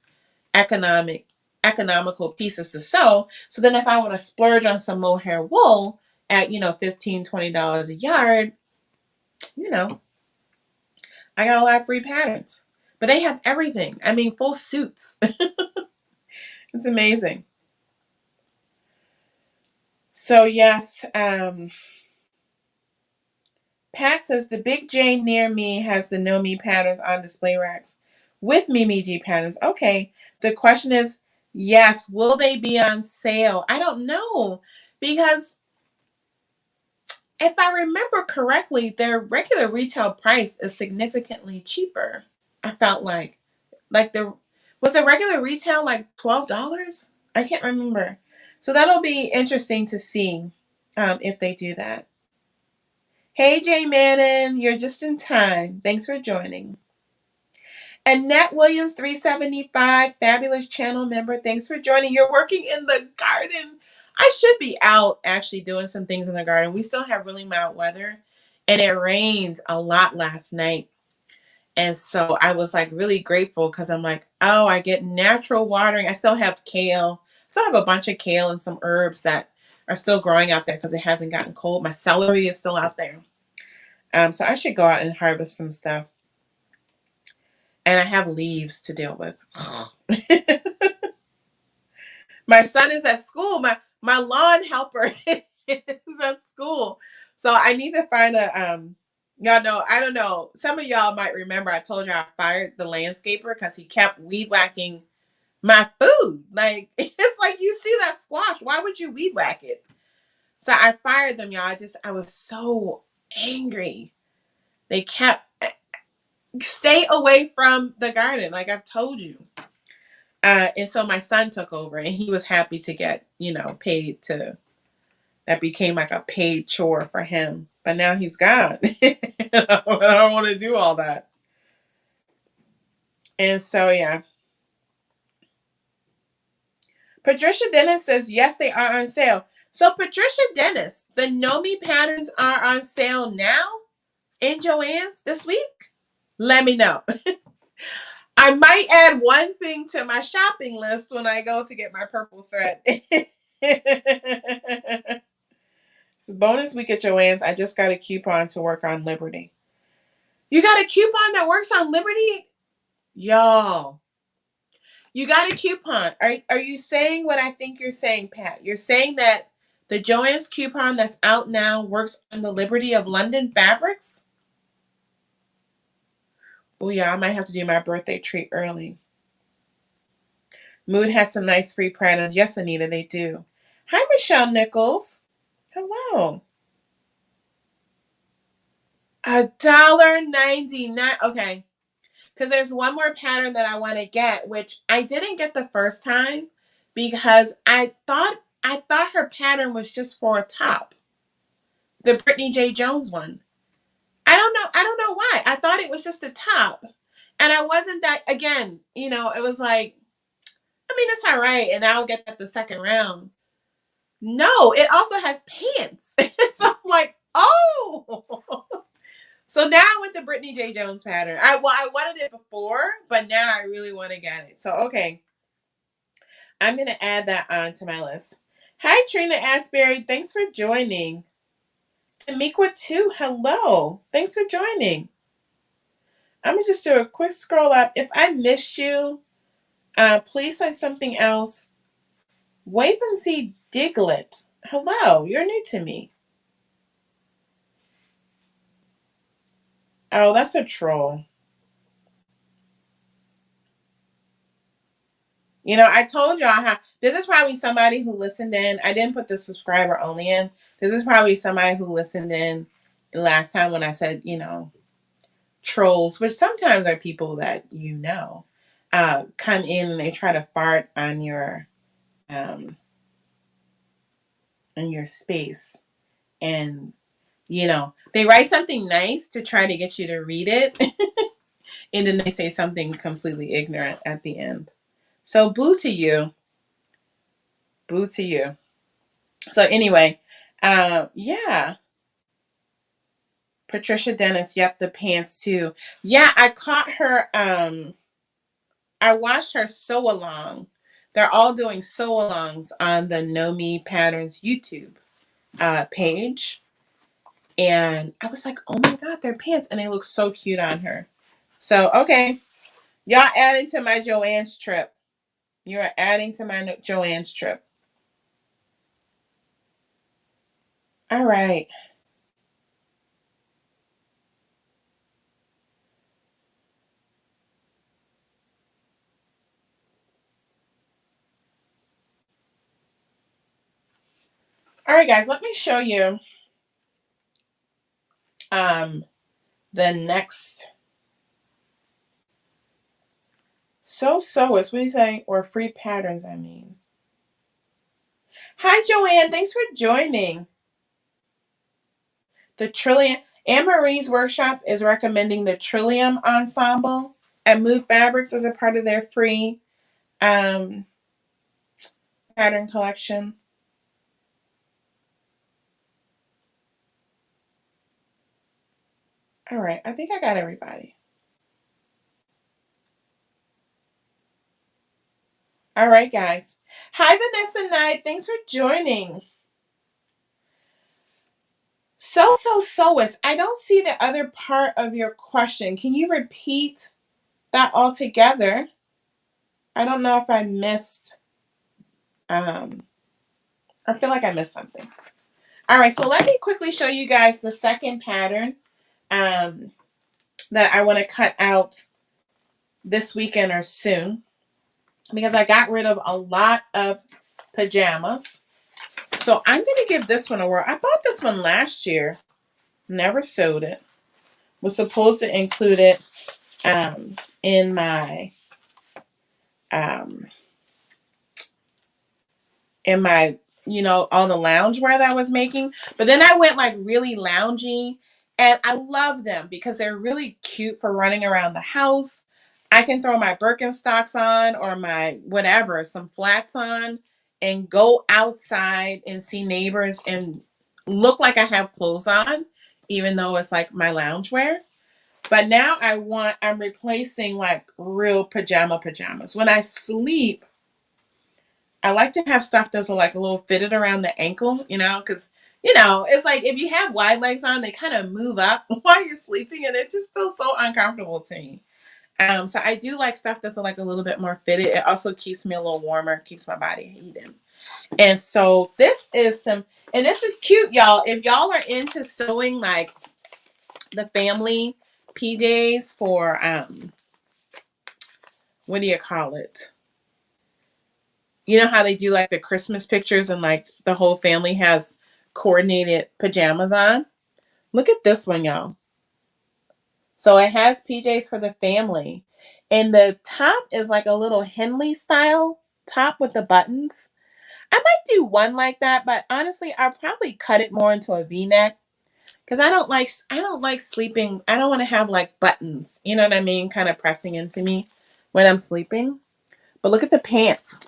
economical pieces to sew. So then if I want to splurge on some mohair wool at, $15, $20 a yard, I got a lot of free patterns. But they have everything. Full suits. It's amazing. So yes, Pat says the Big J near me has the No Me patterns on display racks with Mimi G patterns. Okay. The question is, yes, will they be on sale? I don't know, because if I remember correctly, their regular retail price is significantly cheaper. I felt like was the regular retail like $12? I can't remember. So that'll be interesting to see if they do that. Hey, Jay Mannon, you're just in time. Thanks for joining. Annette Williams, 375, fabulous channel member. Thanks for joining. You're working in the garden. I should be out actually doing some things in the garden. We still have really mild weather, and it rained a lot last night. And so I was like really grateful, because I'm like, oh, I get natural watering. I still have kale. I still have a bunch of kale and some herbs that are still growing out there because it hasn't gotten cold. My celery is still out there. So I should go out and harvest some stuff. And I have leaves to deal with. My son is at school. My lawn helper is at school. So I need to find y'all know, I don't know. Some of y'all might remember I told you I fired the landscaper because he kept weed whacking my food. Like, it's like, you see that squash, why would you weed whack it? So I fired them, y'all. I was so angry. They kept, stay away from the garden, like I've told you. And so my son took over, and he was happy to get, paid to, that became like a paid chore for him. But now he's gone. I don't want to do all that. And so, yeah. Patricia Dennis says, yes, they are on sale. So Patricia Dennis, the Nomi patterns are on sale now in Joann's this week? Let me know. I might add one thing to my shopping list when I go to get my purple thread. So bonus week at Joann's. I just got a coupon to work on Liberty. You got a coupon that works on Liberty? Y'all. You got a coupon. Are you saying what I think you're saying, Pat? You're saying that the Joann's coupon that's out now works on the Liberty of London fabrics? Oh yeah, I might have to do my birthday treat early. Mood has some nice free patterns. Yes, Anita, they do. Hi, Michelle Nichols. Hello. $1.99. Okay. Because there's one more pattern that I want to get, which I didn't get the first time because I thought her pattern was just for a top. The Brittany J. Jones one. I don't know why. I thought it was just the top. And I wasn't that again, it was like, I mean, it's all right, and I'll get that the second round. No, it also has pants. So I'm like, oh. So now with the Brittany J. Jones pattern, I wanted it before, but now I really want to get it. So okay, I'm gonna add that on to my list. Hi Trina Asbury, thanks for joining. Tamikwa too, hello. Thanks for joining. I'm gonna just do a quick scroll up. If I missed you, please say something else. Wavency Diglett, hello. You're new to me. Oh, that's a troll. I told y'all how this is probably somebody who listened in. I didn't put the subscriber only in. This is probably somebody who listened in last time when I said, trolls, which sometimes are people that come in and they try to fart um on your space. And they write something nice to try to get you to read it. And then they say something completely ignorant at the end. So boo to you. Boo to you. So anyway, yeah. Patricia Dennis, yep, the pants too. Yeah, I caught her, I watched her sew along. They're all doing sew alongs on the Know Me Patterns YouTube page. And I was like, oh my God, they're pants. And they look so cute on her. So, okay. Y'all adding to my Joann's trip. You're adding to my Joann's trip. All right. All right, guys, let me show you the next sewist. What do you say? Or free patterns, I mean. Hi, Joann. Thanks for joining. The Trillium. Anne Marie's workshop is recommending the Trillium Ensemble at Move Fabrics as a part of their free pattern collection. All right, I think I got everybody. All right, guys. Hi, Vanessa Knight. Thanks for joining. Sewist. I don't see the other part of your question. Can you repeat that altogether? I don't know if I missed. I feel like I missed something. All right, so let me quickly show you guys the second pattern that I want to cut out this weekend or soon because I got rid of a lot of pajamas. So I'm going to give this one a whirl. I bought this one last year, never sewed it. Was supposed to include it in my um, all the loungewear that I was making. But then I went like really loungy, and I love them because they're really cute for running around the house. I can throw my Birkenstocks on or my whatever, some flats on, and go outside and see neighbors and look like I have clothes on, even though it's like my loungewear. But now I'm replacing like real pajamas. When I sleep, I like to have stuff that's like a little fitted around the ankle, because, it's like if you have wide legs on, they kind of move up while you're sleeping and it just feels so uncomfortable to me. So I do like stuff that's like a little bit more fitted. It also keeps me a little warmer, keeps my body heated. And so this is cute, y'all. If y'all are into sewing like the family PJs for, what do you call it? You know how they do like the Christmas pictures and like the whole family has coordinated pajamas on? Look at this one, y'all. So it has PJs for the family. And the top is like a little Henley style top with the buttons. I might do one like that, but honestly, I'll probably cut it more into a V-neck because I don't like sleeping. I don't want to have like buttons, you know what I mean, kind of pressing into me when I'm sleeping. But look at the pants.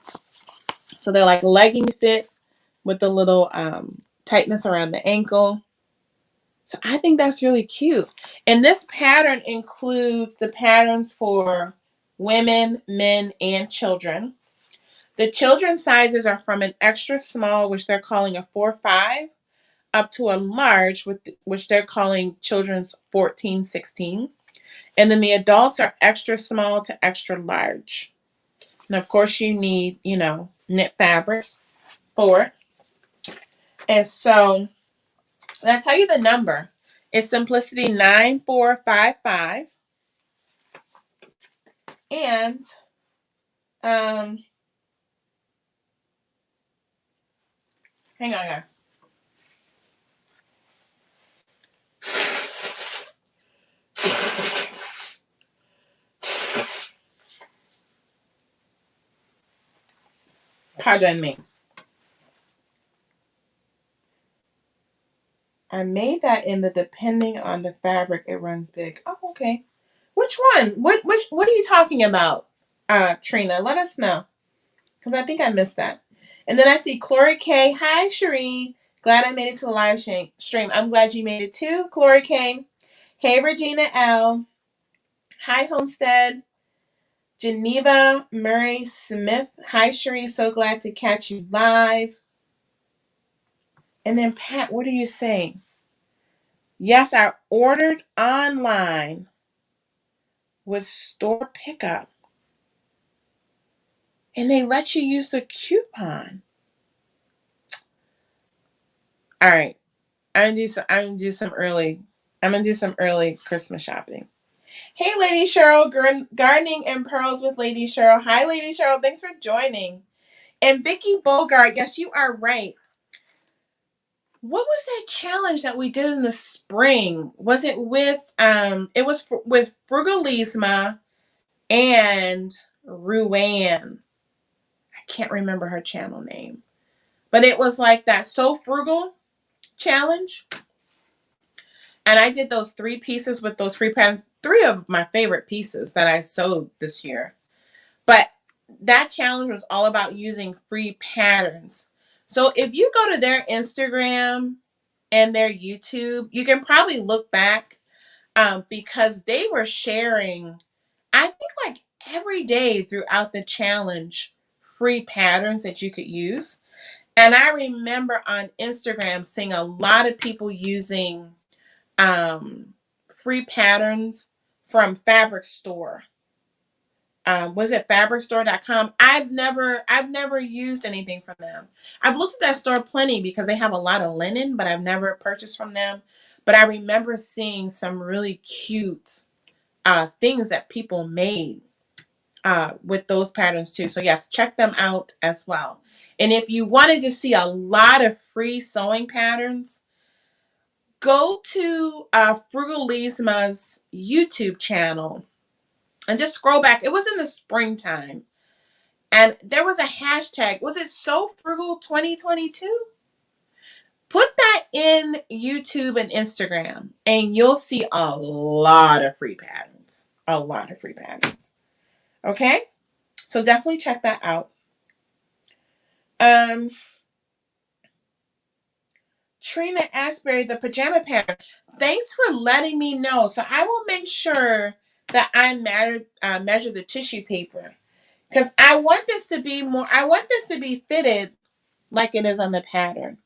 So they're like legging fit with the little tightness around the ankle. So I think that's really cute. And this pattern includes the patterns for women, men, and children. The children's sizes are from an extra small, which they're calling a 4-5, up to a large, which they're calling children's 14-16. And then the adults are extra small to extra large. And of course, you need, knit fabrics for it. And so, I'll tell you the number. It's Simplicity 9455. And hang on, guys. Pardon me. I made that in the depending on the fabric, it runs big. Oh, okay. Which one? What are you talking about, Trina? Let us know. Because I think I missed that. And then I see Chloe K. Hi, Sheree. Glad I made it to the live stream. I'm glad you made it too, Chloe K. Hey, Regina L. Hi, Homestead. Geneva Murray Smith. Hi, Sheree. So glad to catch you live. And then Pat, what are you saying? Yes, I ordered online with store pickup. And they let you use the coupon. All right. I'm gonna do some early Christmas shopping. Hey, Lady Cheryl, gardening and pearls with Lady Cheryl. Hi, Lady Cheryl. Thanks for joining. And Vicky Bogart, yes, you are right. What was that challenge that we did in the spring? Was it with with Frugalisma and Ruann? I can't remember her channel name. But it was like that So Frugal challenge. And I did those 3 pieces with those free patterns. 3 of my favorite pieces that I sewed this year. But that challenge was all about using free patterns. So if you go to their Instagram and their YouTube, you can probably look back because they were sharing, I think like every day throughout the challenge, free patterns that you could use. And I remember on Instagram seeing a lot of people using free patterns from Fabric Store. Was it fabricstore.com? I've never used anything from them. I've looked at that store plenty because they have a lot of linen, but I've never purchased from them. But I remember seeing some really cute things that people made with those patterns too. So yes, check them out as well. And if you wanted to see a lot of free sewing patterns, go to Frugalisma's YouTube channel and just scroll back. It was in the springtime. And there was a hashtag. Was it So Frugal 2022? Put that in YouTube and Instagram, and you'll see a lot of free patterns. A lot of free patterns. Okay? So definitely check that out. Trina Asbury, the pajama pattern. Thanks for letting me know. So I will make sure that I measure the tissue paper. Because I want this to be fitted like it is on the pattern.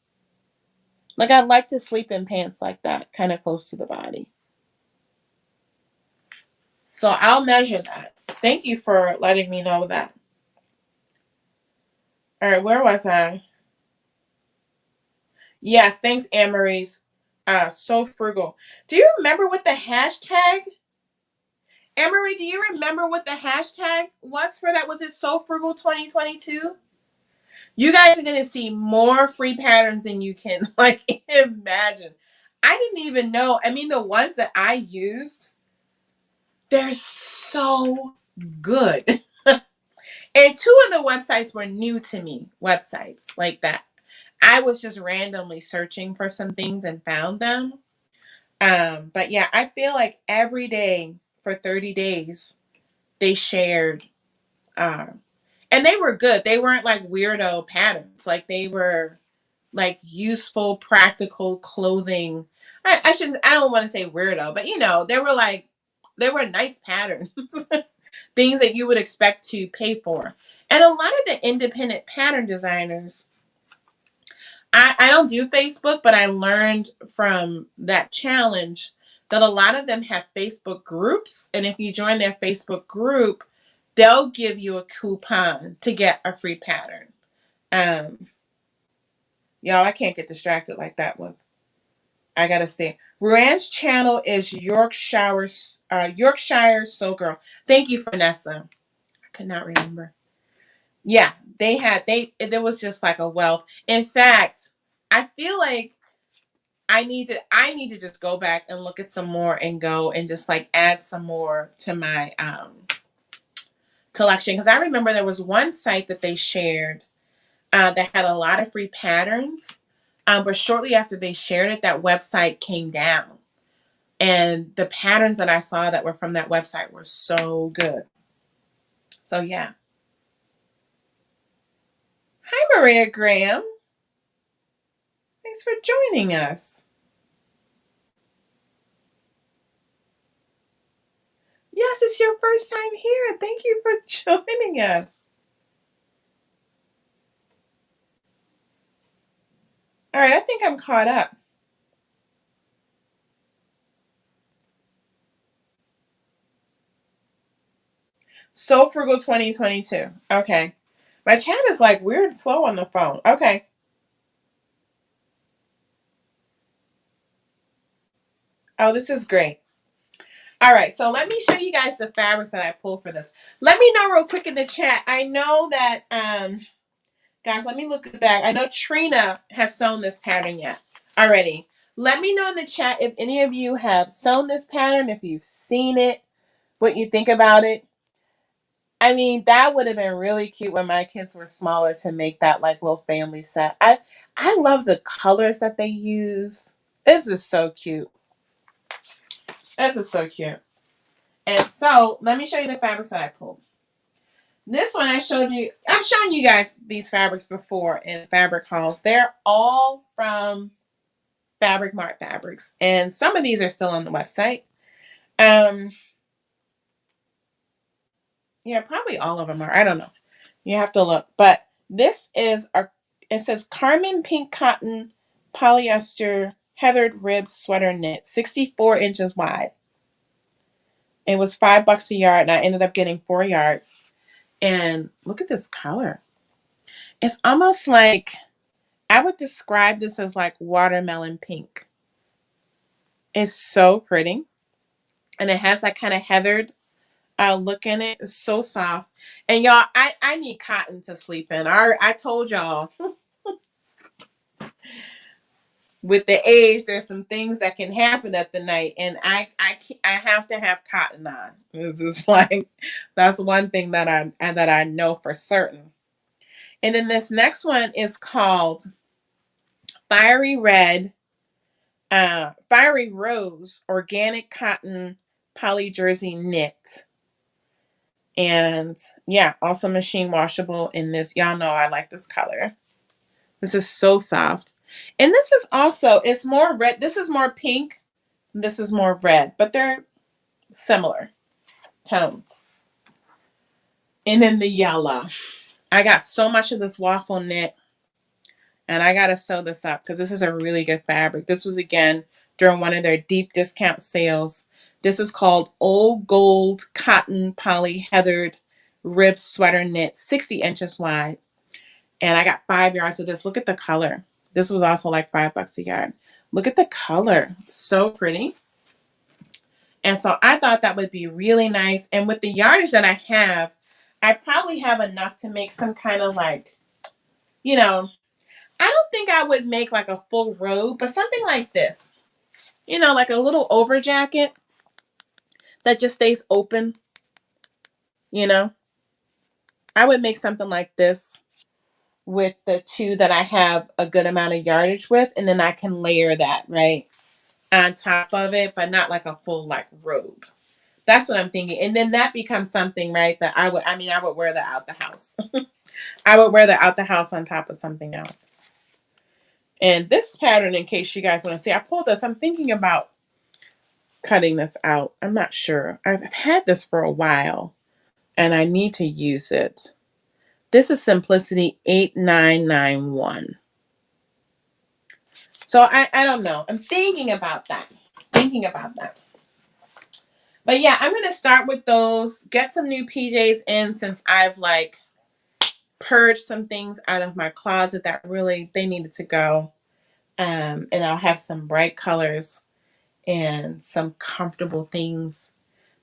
Like I'd like to sleep in pants like that, kind of close to the body. So I'll measure that. Thank you for letting me know that. All right, where was I? Yes, thanks, Anne-Marie's. So frugal. Do you remember what the hashtag? Anne-Marie, do you remember what the hashtag was for that? Was it So Frugal 2022? You guys are going to see more free patterns than you can like imagine. I didn't even know. I mean, the ones that I used, They're so good. And two of the websites were new to me, websites like that. I was just randomly searching for some things and found them. But yeah, I feel like every day for 30 days they shared, uh, and they were good. They weren't like weirdo patterns. Like they were like useful, practical clothing. I shouldn't. I don't want to say weirdo, but you know, they were nice patterns, things that you would expect to pay for. And a lot of the independent pattern designers, I don't do Facebook, but I learned from that challenge that a lot of them have Facebook groups. And if you join their Facebook group, they'll give you a coupon to get a free pattern. Um, y'all, I can't get distracted like that with. I gotta stay. Ruan's channel is Yorkshire Soul Girl. Thank you, Vanessa. I could not remember. Yeah, there was just like a wealth. In fact, I feel like I need to just go back and look at some more and go and just like add some more to my collection, because I remember there was one site that they shared that had a lot of free patterns, but shortly after they shared it, that website came down, and the patterns that I saw that were from that website were so good. So yeah. Hi, Maria Graham. Thanks for joining us. Yes, it's your first time here. Thank you for joining us. All right, I think I'm caught up. So Frugal 2022. Okay. My chat is like weird slow on the phone. Okay. Oh, this is great. All right, so let me show you guys the fabrics that I pulled for this. Let me know real quick in the chat. I know that gosh, let me look back. I know Trina has sewn this pattern yet already. Let me know in the chat if any of you have sewn this pattern, if you've seen it, what you think about it. I mean, that would have been really cute when my kids were smaller to make that like little family set. I love the colors that they use. This is so cute. This is so cute. And so let me show you the fabrics that I pulled. This one I've shown you guys these fabrics before in fabric hauls. They're all from Fabric Mart Fabrics. And some of these are still on the website. Yeah, probably all of them are. I don't know. You have to look. But this is it says Carmen Pink Cotton Polyester Heathered Rib Sweater Knit, 64 inches wide. It was $5 a yard, and I ended up getting 4 yards. And look at this color. It's almost like, I would describe this as like watermelon pink. It's so pretty. And it has that kind of heathered look in it. It's so soft. And y'all, I need cotton to sleep in. I told y'all, with the age, there's some things that can happen at the night, and I have to have cotton on. It's just like, that's one thing that I know for certain. And then this next one is called Fiery Rose Organic Cotton Poly Jersey Knit. And yeah, also machine washable in this. Y'all know I like this color. This is so soft. And this is also, it's more red. This is more pink. This is more red, but they're similar tones. And then the yellow. I got so much of this waffle knit, and I got to sew this up because this is a really good fabric. This was, again, during one of their deep discount sales. This is called Old Gold Cotton Poly Heathered Rib Sweater Knit, 60 inches wide. And I got 5 yards of this. Look at the color. This was also like $5 a yard. Look at the color. It's so pretty. And so I thought that would be really nice. And with the yardage that I have, I probably have enough to make some kind of like, you know, I don't think I would make like a full robe, but something like this. You know, like a little over jacket that just stays open, you know. I would make something like this with the two that I have a good amount of yardage with, and then I can layer that right on top of it, but not like a full like robe. That's what I'm thinking. And then that becomes something, right, that I would wear that out the house. I would wear that out the house on top of something else. And this pattern, in case you guys want to see, I pulled this. I'm thinking about cutting this out. I'm not sure. I've had this for a while and I need to use it. This is Simplicity 8991. So I don't know. I'm thinking about that. But yeah, I'm going to start with those. Get some new PJs in since I've like purged some things out of my closet that really, they needed to go. And I'll have some bright colors and some comfortable things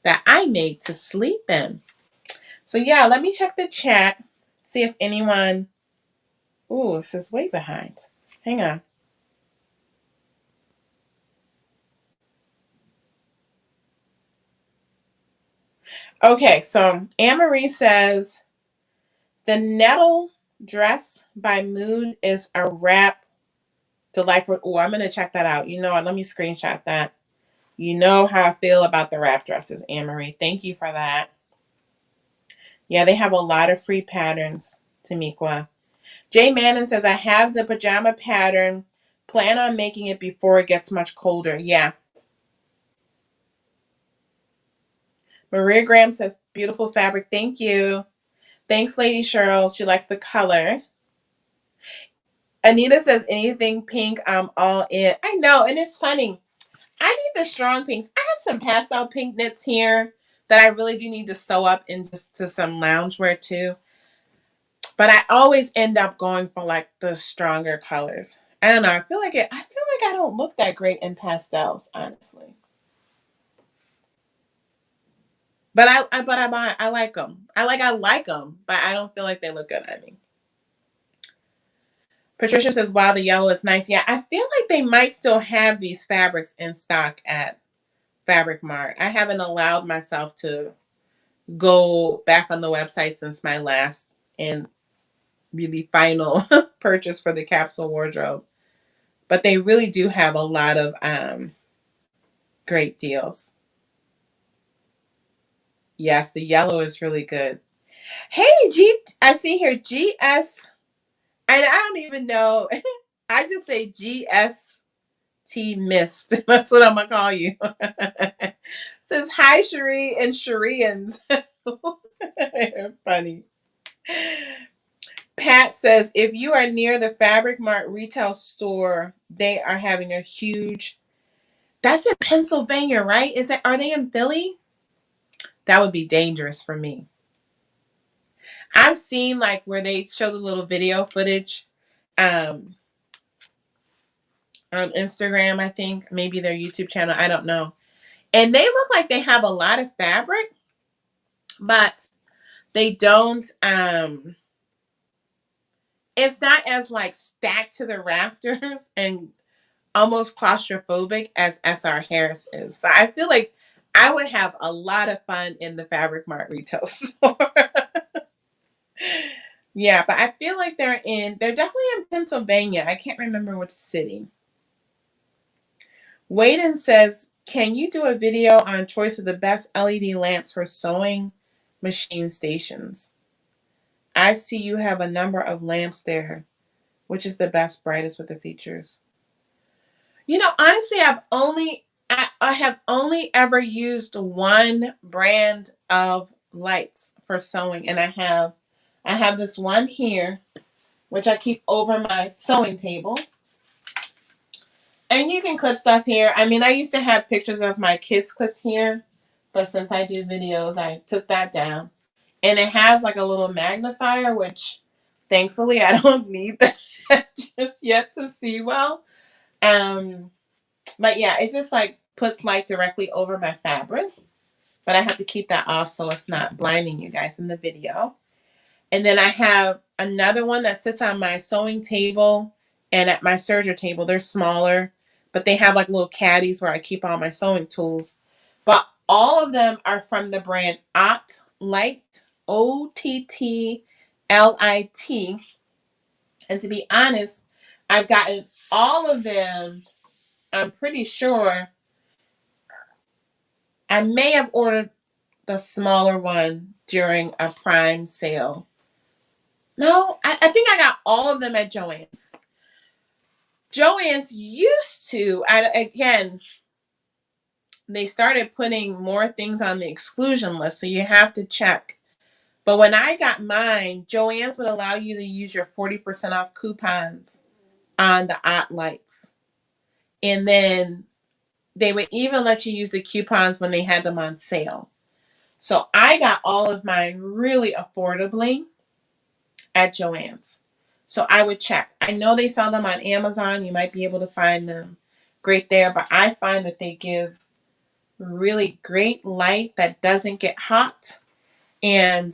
that I made to sleep in. So yeah, let me check the chat. See if anyone... Ooh, this is way behind. Hang on. Okay, so Anne-Marie says, the nettle dress by Mood is a wrap delightful. Oh, I'm going to check that out. You know what? Let me screenshot that. You know how I feel about the wrap dresses, Anne-Marie. Thank you for that. Yeah, they have a lot of free patterns, Tamiqua. Jay Mannon says, I have the pajama pattern. Plan on making it before it gets much colder. Yeah. Maria Graham says, beautiful fabric. Thank you. Thanks, Lady Cheryl. She likes the color. Anita says, anything pink, I'm all in. I know, and it's funny. I need the strong pinks. I have some pastel pink knits here that I really do need to sew up into some loungewear too. But I always end up going for like the stronger colors. I don't know. I feel like I don't look that great in pastels, honestly. But I like them. I like them, but I don't feel like they look good on me. Patricia says, wow, the yellow is nice. Yeah, I feel like they might still have these fabrics in stock at Fabric Mart. I haven't allowed myself to go back on the website since my last and really final purchase for the capsule wardrobe. But they really do have a lot of great deals. Yes, the yellow is really good. Hey, I see here GS, and I don't even know. I just say GST Mist. That's what I'm going to call you. Says, hi, Sheree and Shereans. Funny. Pat says, if you are near the Fabric Mart retail store, they are having a huge... That's in Pennsylvania, right? Are they in Philly? That would be dangerous for me. I've seen like where they show the little video footage on Instagram, I think. Maybe their YouTube channel. I don't know. And they look like they have a lot of fabric, but they don't... it's not as like stacked to the rafters and almost claustrophobic as SR Harris is. So I feel like I would have a lot of fun in the Fabric Mart retail store. Yeah, but I feel like they're definitely in Pennsylvania. I can't remember which city. Waden says, can you do a video on choice of the best LED lamps for sewing machine stations? I see you have a number of lamps there. Which is the best, brightest with the features? You know, honestly, I have only ever used one brand of lights for sewing, and I have this one here, which I keep over my sewing table. And you can clip stuff here. I mean, I used to have pictures of my kids clipped here, but since I do videos, I took that down. And it has like a little magnifier, which thankfully I don't need that just yet to see well. But yeah, it just like puts light directly over my fabric. But I have to keep that off so it's not blinding you guys in the video. And then I have another one that sits on my sewing table and at my serger table. They're smaller, but they have like little caddies where I keep all my sewing tools. But All of them are from the brand Ottlit, Ottlit. And to be honest, I've gotten all of them. I'm pretty sure I may have ordered the smaller one during a Prime sale. No, I think I got all of them at Joann's. Joann's used to, again, they started putting more things on the exclusion list, so you have to check. But when I got mine, Joann's would allow you to use your 40% off coupons on the Ottlights. And then they would even let you use the coupons when they had them on sale. So I got all of mine really affordably at Joann's. So I would check. I know they sell them on Amazon. You might be able to find them great there, but I find that they give really great light that doesn't get hot. And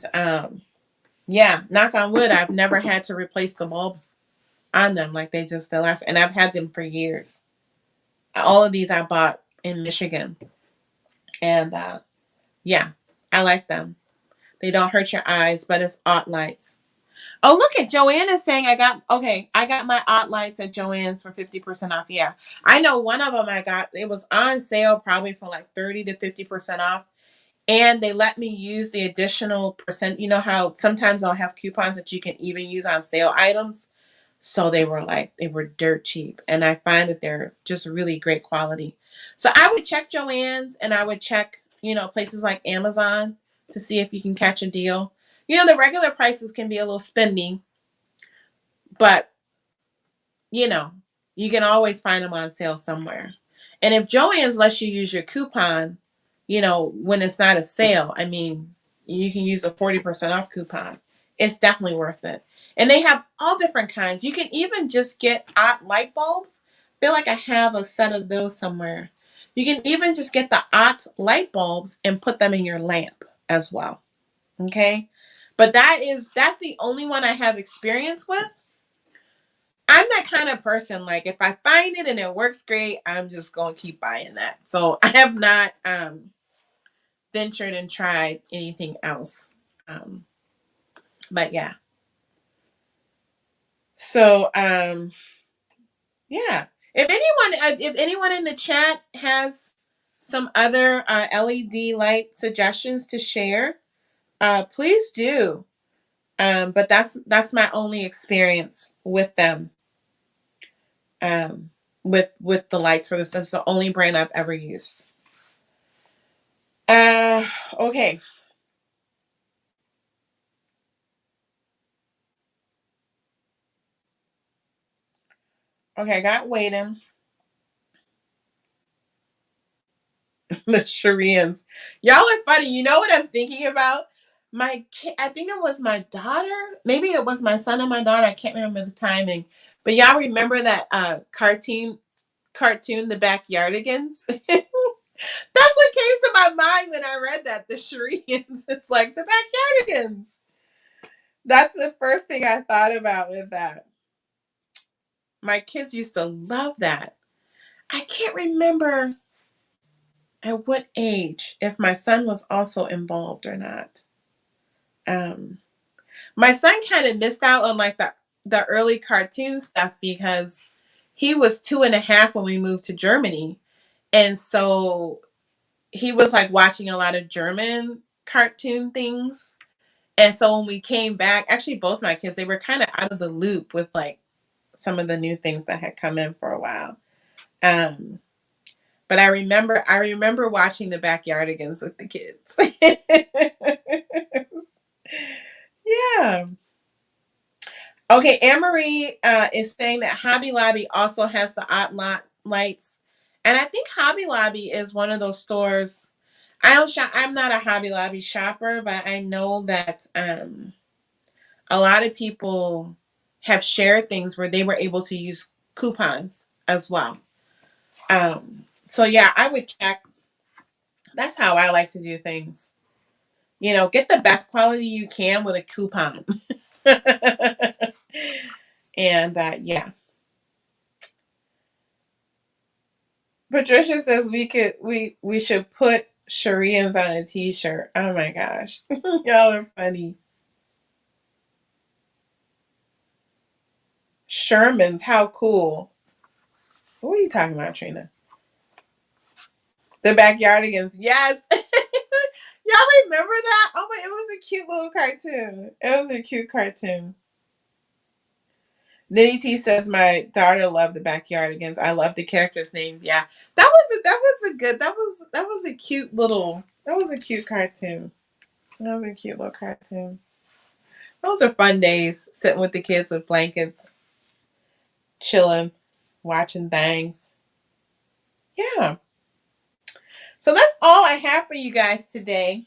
yeah, knock on wood, I've never had to replace the bulbs on them like they last. And I've had them for years. All of these I bought in Michigan. And yeah, I like them. They don't hurt your eyes, but it's Ottlights. Oh, look at Joann is saying I got my Ottlights at Joann's for 50% off. Yeah. I know one of them it was on sale probably for like 30 to 50% off. And they let me use the additional percent. You know how sometimes I'll have coupons that you can even use on sale items. So they were dirt cheap. And I find that they're just really great quality. So I would check Joann's and I would check, places like Amazon to see if you can catch a deal. The regular prices can be a little spendy, but you can always find them on sale somewhere. And if Joann's lets you use your coupon, when it's not a sale, I mean, you can use a 40% off coupon. It's definitely worth it. And they have all different kinds. You can even just get Ott light bulbs. I feel like I have a set of those somewhere. You can even just get the Ott light bulbs and put them in your lamp as well. Okay? But that's the only one I have experience with. I'm that kind of person, like if I find it and it works great, I'm just going to keep buying that. So I have not ventured and tried anything else. But yeah. So yeah. If anyone in the chat has some other LED light suggestions to share, please do. But that's my only experience with them. With the lights for this. That's the only brand I've ever used. Okay. Okay, I got waiting. The Shereans. Y'all are funny. You know what I'm thinking about? My kid, I think it was my daughter. Maybe it was my son and my daughter. I can't remember the timing. But y'all remember that cartoon, The Backyardigans? That's what came to my mind when I read that. The Shereans. It's like the Backyardigans. That's the first thing I thought about with that. My kids used to love that. I can't remember at what age, if my son was also involved or not. My son kind of missed out on like the early cartoon stuff because he was 2.5 when we moved to Germany. And so he was like watching a lot of German cartoon things. And so when we came back, actually both my kids, they were kind of out of the loop with like some of the new things that had come in for a while. But I remember watching the Backyardigans with the kids. Yeah. Okay, Anne-Marie is saying that Hobby Lobby also has the lights. And I think Hobby Lobby is one of those stores. I don't shop, I'm not a Hobby Lobby shopper, but I know that a lot of people have shared things where they were able to use coupons as well. So yeah, I would check. That's how I like to do things. Get the best quality you can with a coupon. And yeah. Patricia says we should put Sheree is on a t-shirt. Oh my gosh. Y'all are funny. Sherman's, how cool. What are you talking about, Trina? The Backyardigans. Yes. Y'all remember that? Oh my, it was a cute little cartoon. It was a cute cartoon. Nitty T says my daughter loved the Backyardigans. I love the characters' names. Yeah. That was a cute little cartoon. That was a cute little cartoon. Those are fun days, sitting with the kids with blankets, chilling, watching things. Yeah. So that's all I have for you guys today.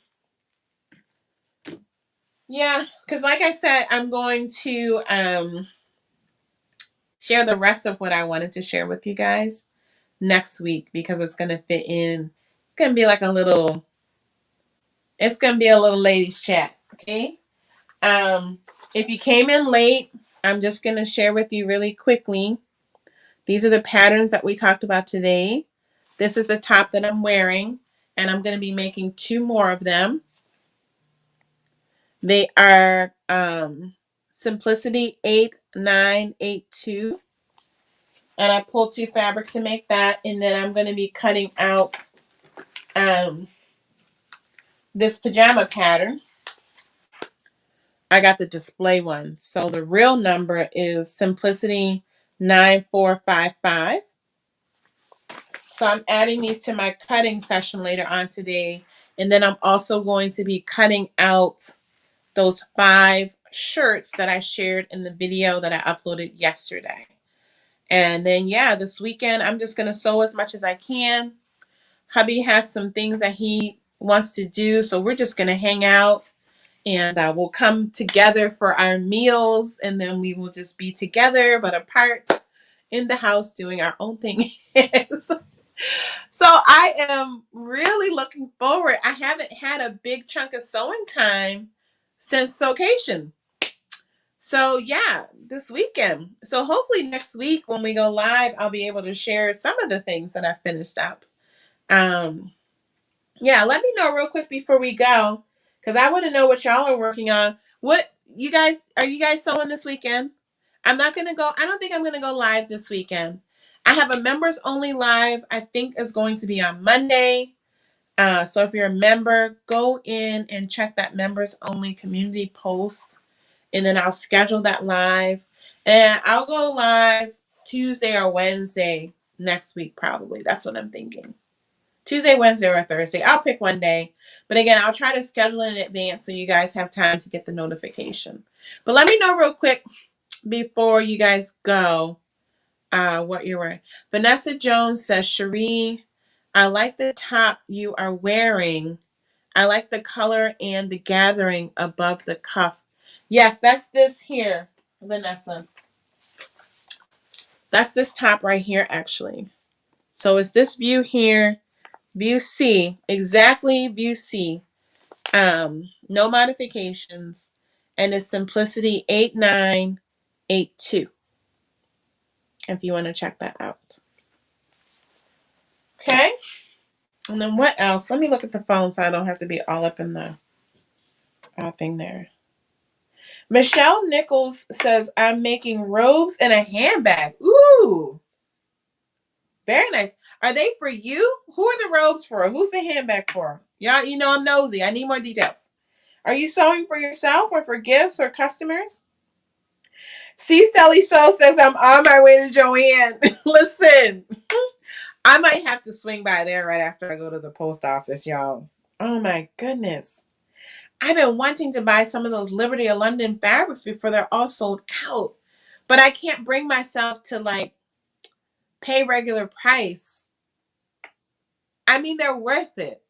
Yeah, because like I said, I'm going to share the rest of what I wanted to share with you guys next week because it's going to fit in. It's going to be like it's going to be a little ladies chat. Okay. Um, if you came in late, I'm just going to share with you really quickly. These are the patterns that we talked about today. This is the top that I'm wearing, and I'm going to be making 2 more of them. They are Simplicity 8982. And I pulled 2 fabrics to make that. And then I'm going to be cutting out this pajama pattern. I got the display one. So the real number is Simplicity 9455. So I'm adding these to my cutting session later on today. And then I'm also going to be cutting out those 5 shirts that I shared in the video that I uploaded yesterday. And then, yeah, this weekend, I'm just going to sew as much as I can. Hubby has some things that he wants to do. So we're just going to hang out and we'll come together for our meals. And then we will just be together, but apart in the house doing our own thing. So I am really looking forward. I haven't had a big chunk of sewing time since Sewcation. So yeah, this weekend. So hopefully next week when we go live, I'll be able to share some of the things that I finished up. Yeah, let me know real quick before we go, because I want to know what y'all are working on. What you guys are you guys sewing this weekend? I'm not gonna go. I don't think I'm gonna go live this weekend. I have a members only live. I think is going to be on Monday. So if you're a member, go in and check that members only community post, and then I'll schedule that live, and I'll go live Tuesday or Wednesday next week probably. That's what I'm thinking. Tuesday, Wednesday, or Thursday. I'll pick one day. But again, I'll try to schedule it in advance so you guys have time to get the notification. But let me know real quick before you guys go what you're wearing. Vanessa Jones says, Sheree, I like the top you are wearing. I like the color and the gathering above the cuff. Yes, that's this here, Vanessa. That's this top right here, actually. So it's this view here. View C, exactly view C. No modifications, and it's Simplicity 8982. If you want to check that out. Okay. And then what else? Let me look at the phone so I don't have to be all up in the thing there. Michelle Nichols says, I'm making robes and a handbag. Ooh, very nice. Are they for you? Who are the robes for? Who's the handbag for? Y'all, you know I'm nosy. I need more details. Are you sewing for yourself or for gifts or customers? C. Sally So says, I'm on my way to Joann. Listen, I might have to swing by there right after I go to the post office, y'all. Oh my goodness. I've been wanting to buy some of those Liberty of London fabrics before they're all sold out. But I can't bring myself to like pay regular price. I mean, they're worth it.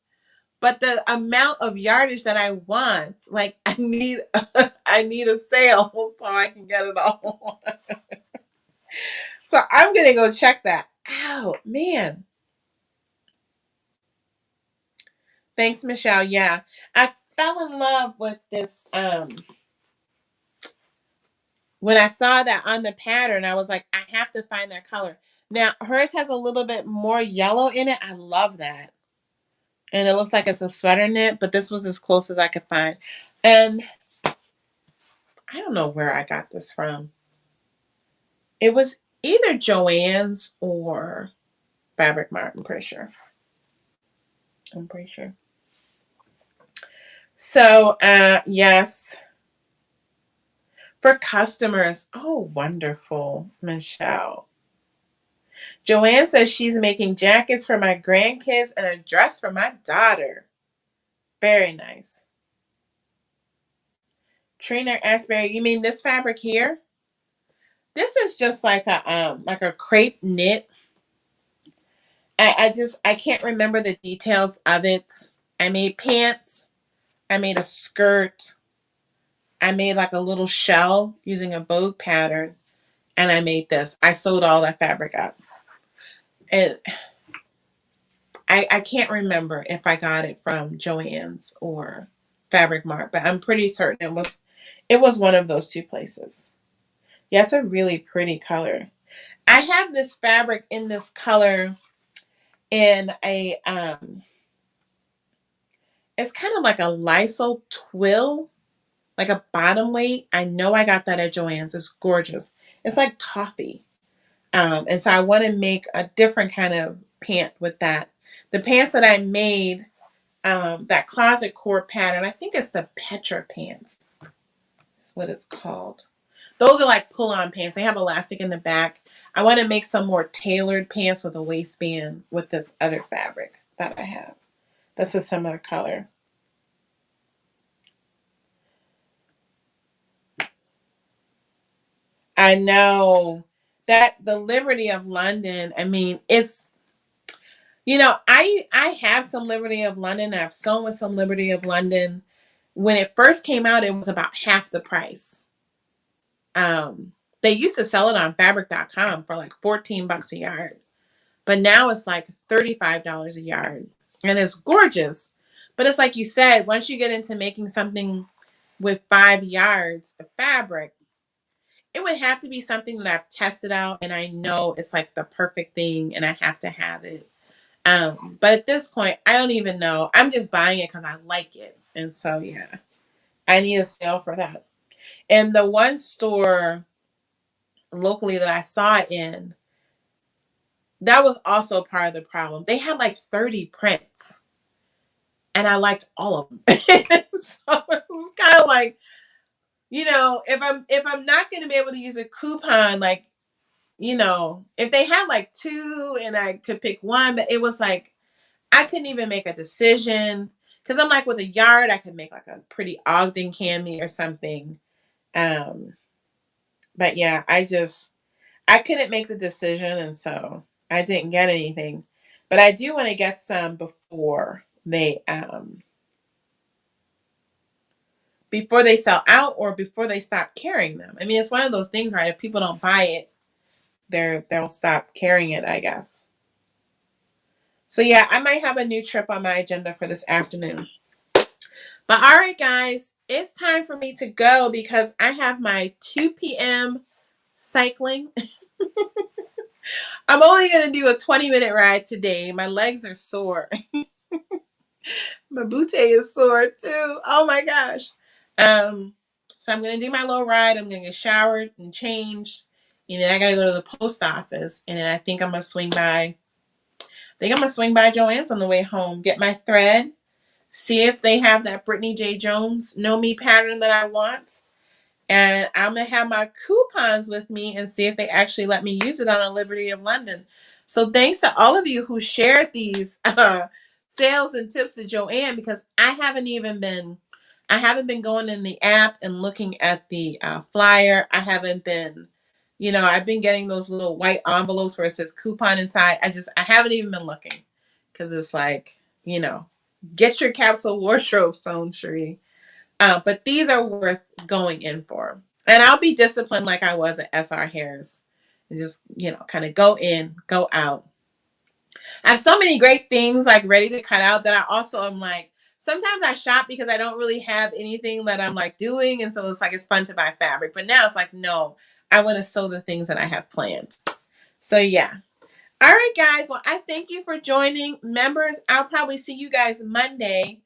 But the amount of yardage that I want, like I need a sale so I can get it all. So I'm gonna go check that out. Man. Thanks, Michelle. Yeah. I fell in love with this. When I saw that on the pattern, I was like, I have to find their color. Now hers has a little bit more yellow in it. I love that. And it looks like it's a sweater knit, but this was as close as I could find. And I don't know where I got this from. It was either Joann's or Fabric Mart, I'm pretty sure. So, yes. For customers. Oh, wonderful, Michelle. Joann says she's making jackets for my grandkids and a dress for my daughter. Very nice. Trina Asbury, you mean this fabric here? This is just like a crepe knit. I can't remember the details of it. I made pants. I made a skirt. I made like a little shell using a bow pattern. And I made this. I sewed all that fabric up. And I can't remember if I got it from Joann's or Fabric Mart, but I'm pretty certain it was one of those two places. Yeah, it's a really pretty color. I have this fabric in this color in a it's kind of like a Lysol twill, like a bottom weight. I know I got that at Joann's. It's gorgeous. It's like toffee. And so I want to make a different kind of pant with that. The pants that I made, that closet core pattern, I think it's the Petra pants. That's what it's called. Those are like pull-on pants. They have elastic in the back. I want to make some more tailored pants with a waistband with this other fabric that I have. That's a similar color. I know that the Liberty of London, I mean, it's, I have some Liberty of London. I've sewn with some Liberty of London. When it first came out, it was about half the price. They used to sell it on fabric.com for like $14 a yard. But now it's like $35 a yard. And it's gorgeous. But it's like you said, once you get into making something with 5 yards of fabric, it would have to be something that I've tested out and I know it's like the perfect thing and I have to have it. But at this point, I don't even know. I'm just buying it because I like it. And so, yeah, I need a sale for that. And the one store locally that I saw it in, that was also part of the problem. They had like 30 prints and I liked all of them. So it was kind of like, if I'm not going to be able to use a coupon, like, if they had like two and I could pick one, but it was like, I couldn't even make a decision because I'm like with a yard, I could make like a pretty Ogden cami or something. But yeah, I couldn't make the decision. And so I didn't get anything, but I do want to get some before they sell out or before they stop carrying them. I mean, it's one of those things, right? If people don't buy it, they'll stop carrying it, I guess. So yeah, I might have a new trip on my agenda for this afternoon. But all right, guys, it's time for me to go because I have my 2 p.m. cycling. I'm only going to do a 20-minute ride today. My legs are sore. My bootay is sore too. Oh my gosh. So I'm going to do my little ride. I'm going to get showered and changed. And then I got to go to the post office. And then I think I'm going to swing by Joann's on the way home, get my thread, see if they have that Brittany J. Jones Know Me pattern that I want. And I'm going to have my coupons with me and see if they actually let me use it on a Liberty of London. So thanks to all of you who shared these sales and tips to Joann, because I haven't been going in the app and looking at the flyer. I haven't been, I've been getting those little white envelopes where it says coupon inside. I haven't even been looking because it's like, get your capsule wardrobe sewn, Sheree. But these are worth going in for. And I'll be disciplined like I was at SR Harris. And just, kind of go in, go out. I have so many great things like ready to cut out that I also am like, sometimes I shop because I don't really have anything that I'm like doing. And so it's like, it's fun to buy fabric. But now it's like, no, I want to sew the things that I have planned. So yeah. All right, guys. Well, I thank you for joining. Members, I'll probably see you guys Monday.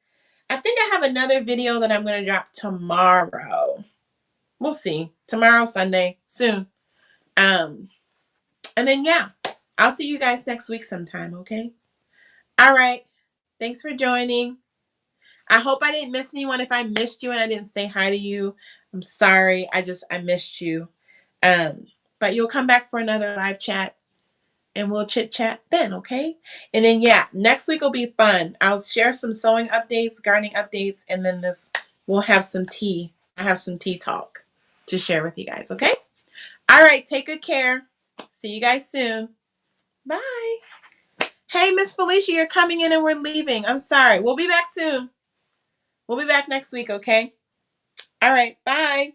I think I have another video that I'm going to drop tomorrow. We'll see. Tomorrow, Sunday, soon. And then, yeah, I'll see you guys next week sometime, okay? All right. Thanks for joining. I hope I didn't miss anyone. If I missed you and I didn't say hi to you, I'm sorry. I missed you. But you'll come back for another live chat and we'll chit chat then, okay? And then, yeah, next week will be fun. I'll share some sewing updates, gardening updates, and then we'll have some tea. I have some tea talk to share with you guys, okay? All right, take good care. See you guys soon. Bye. Hey, Miss Felicia, you're coming in and we're leaving. I'm sorry. We'll be back soon. We'll be back next week, okay? All right, bye.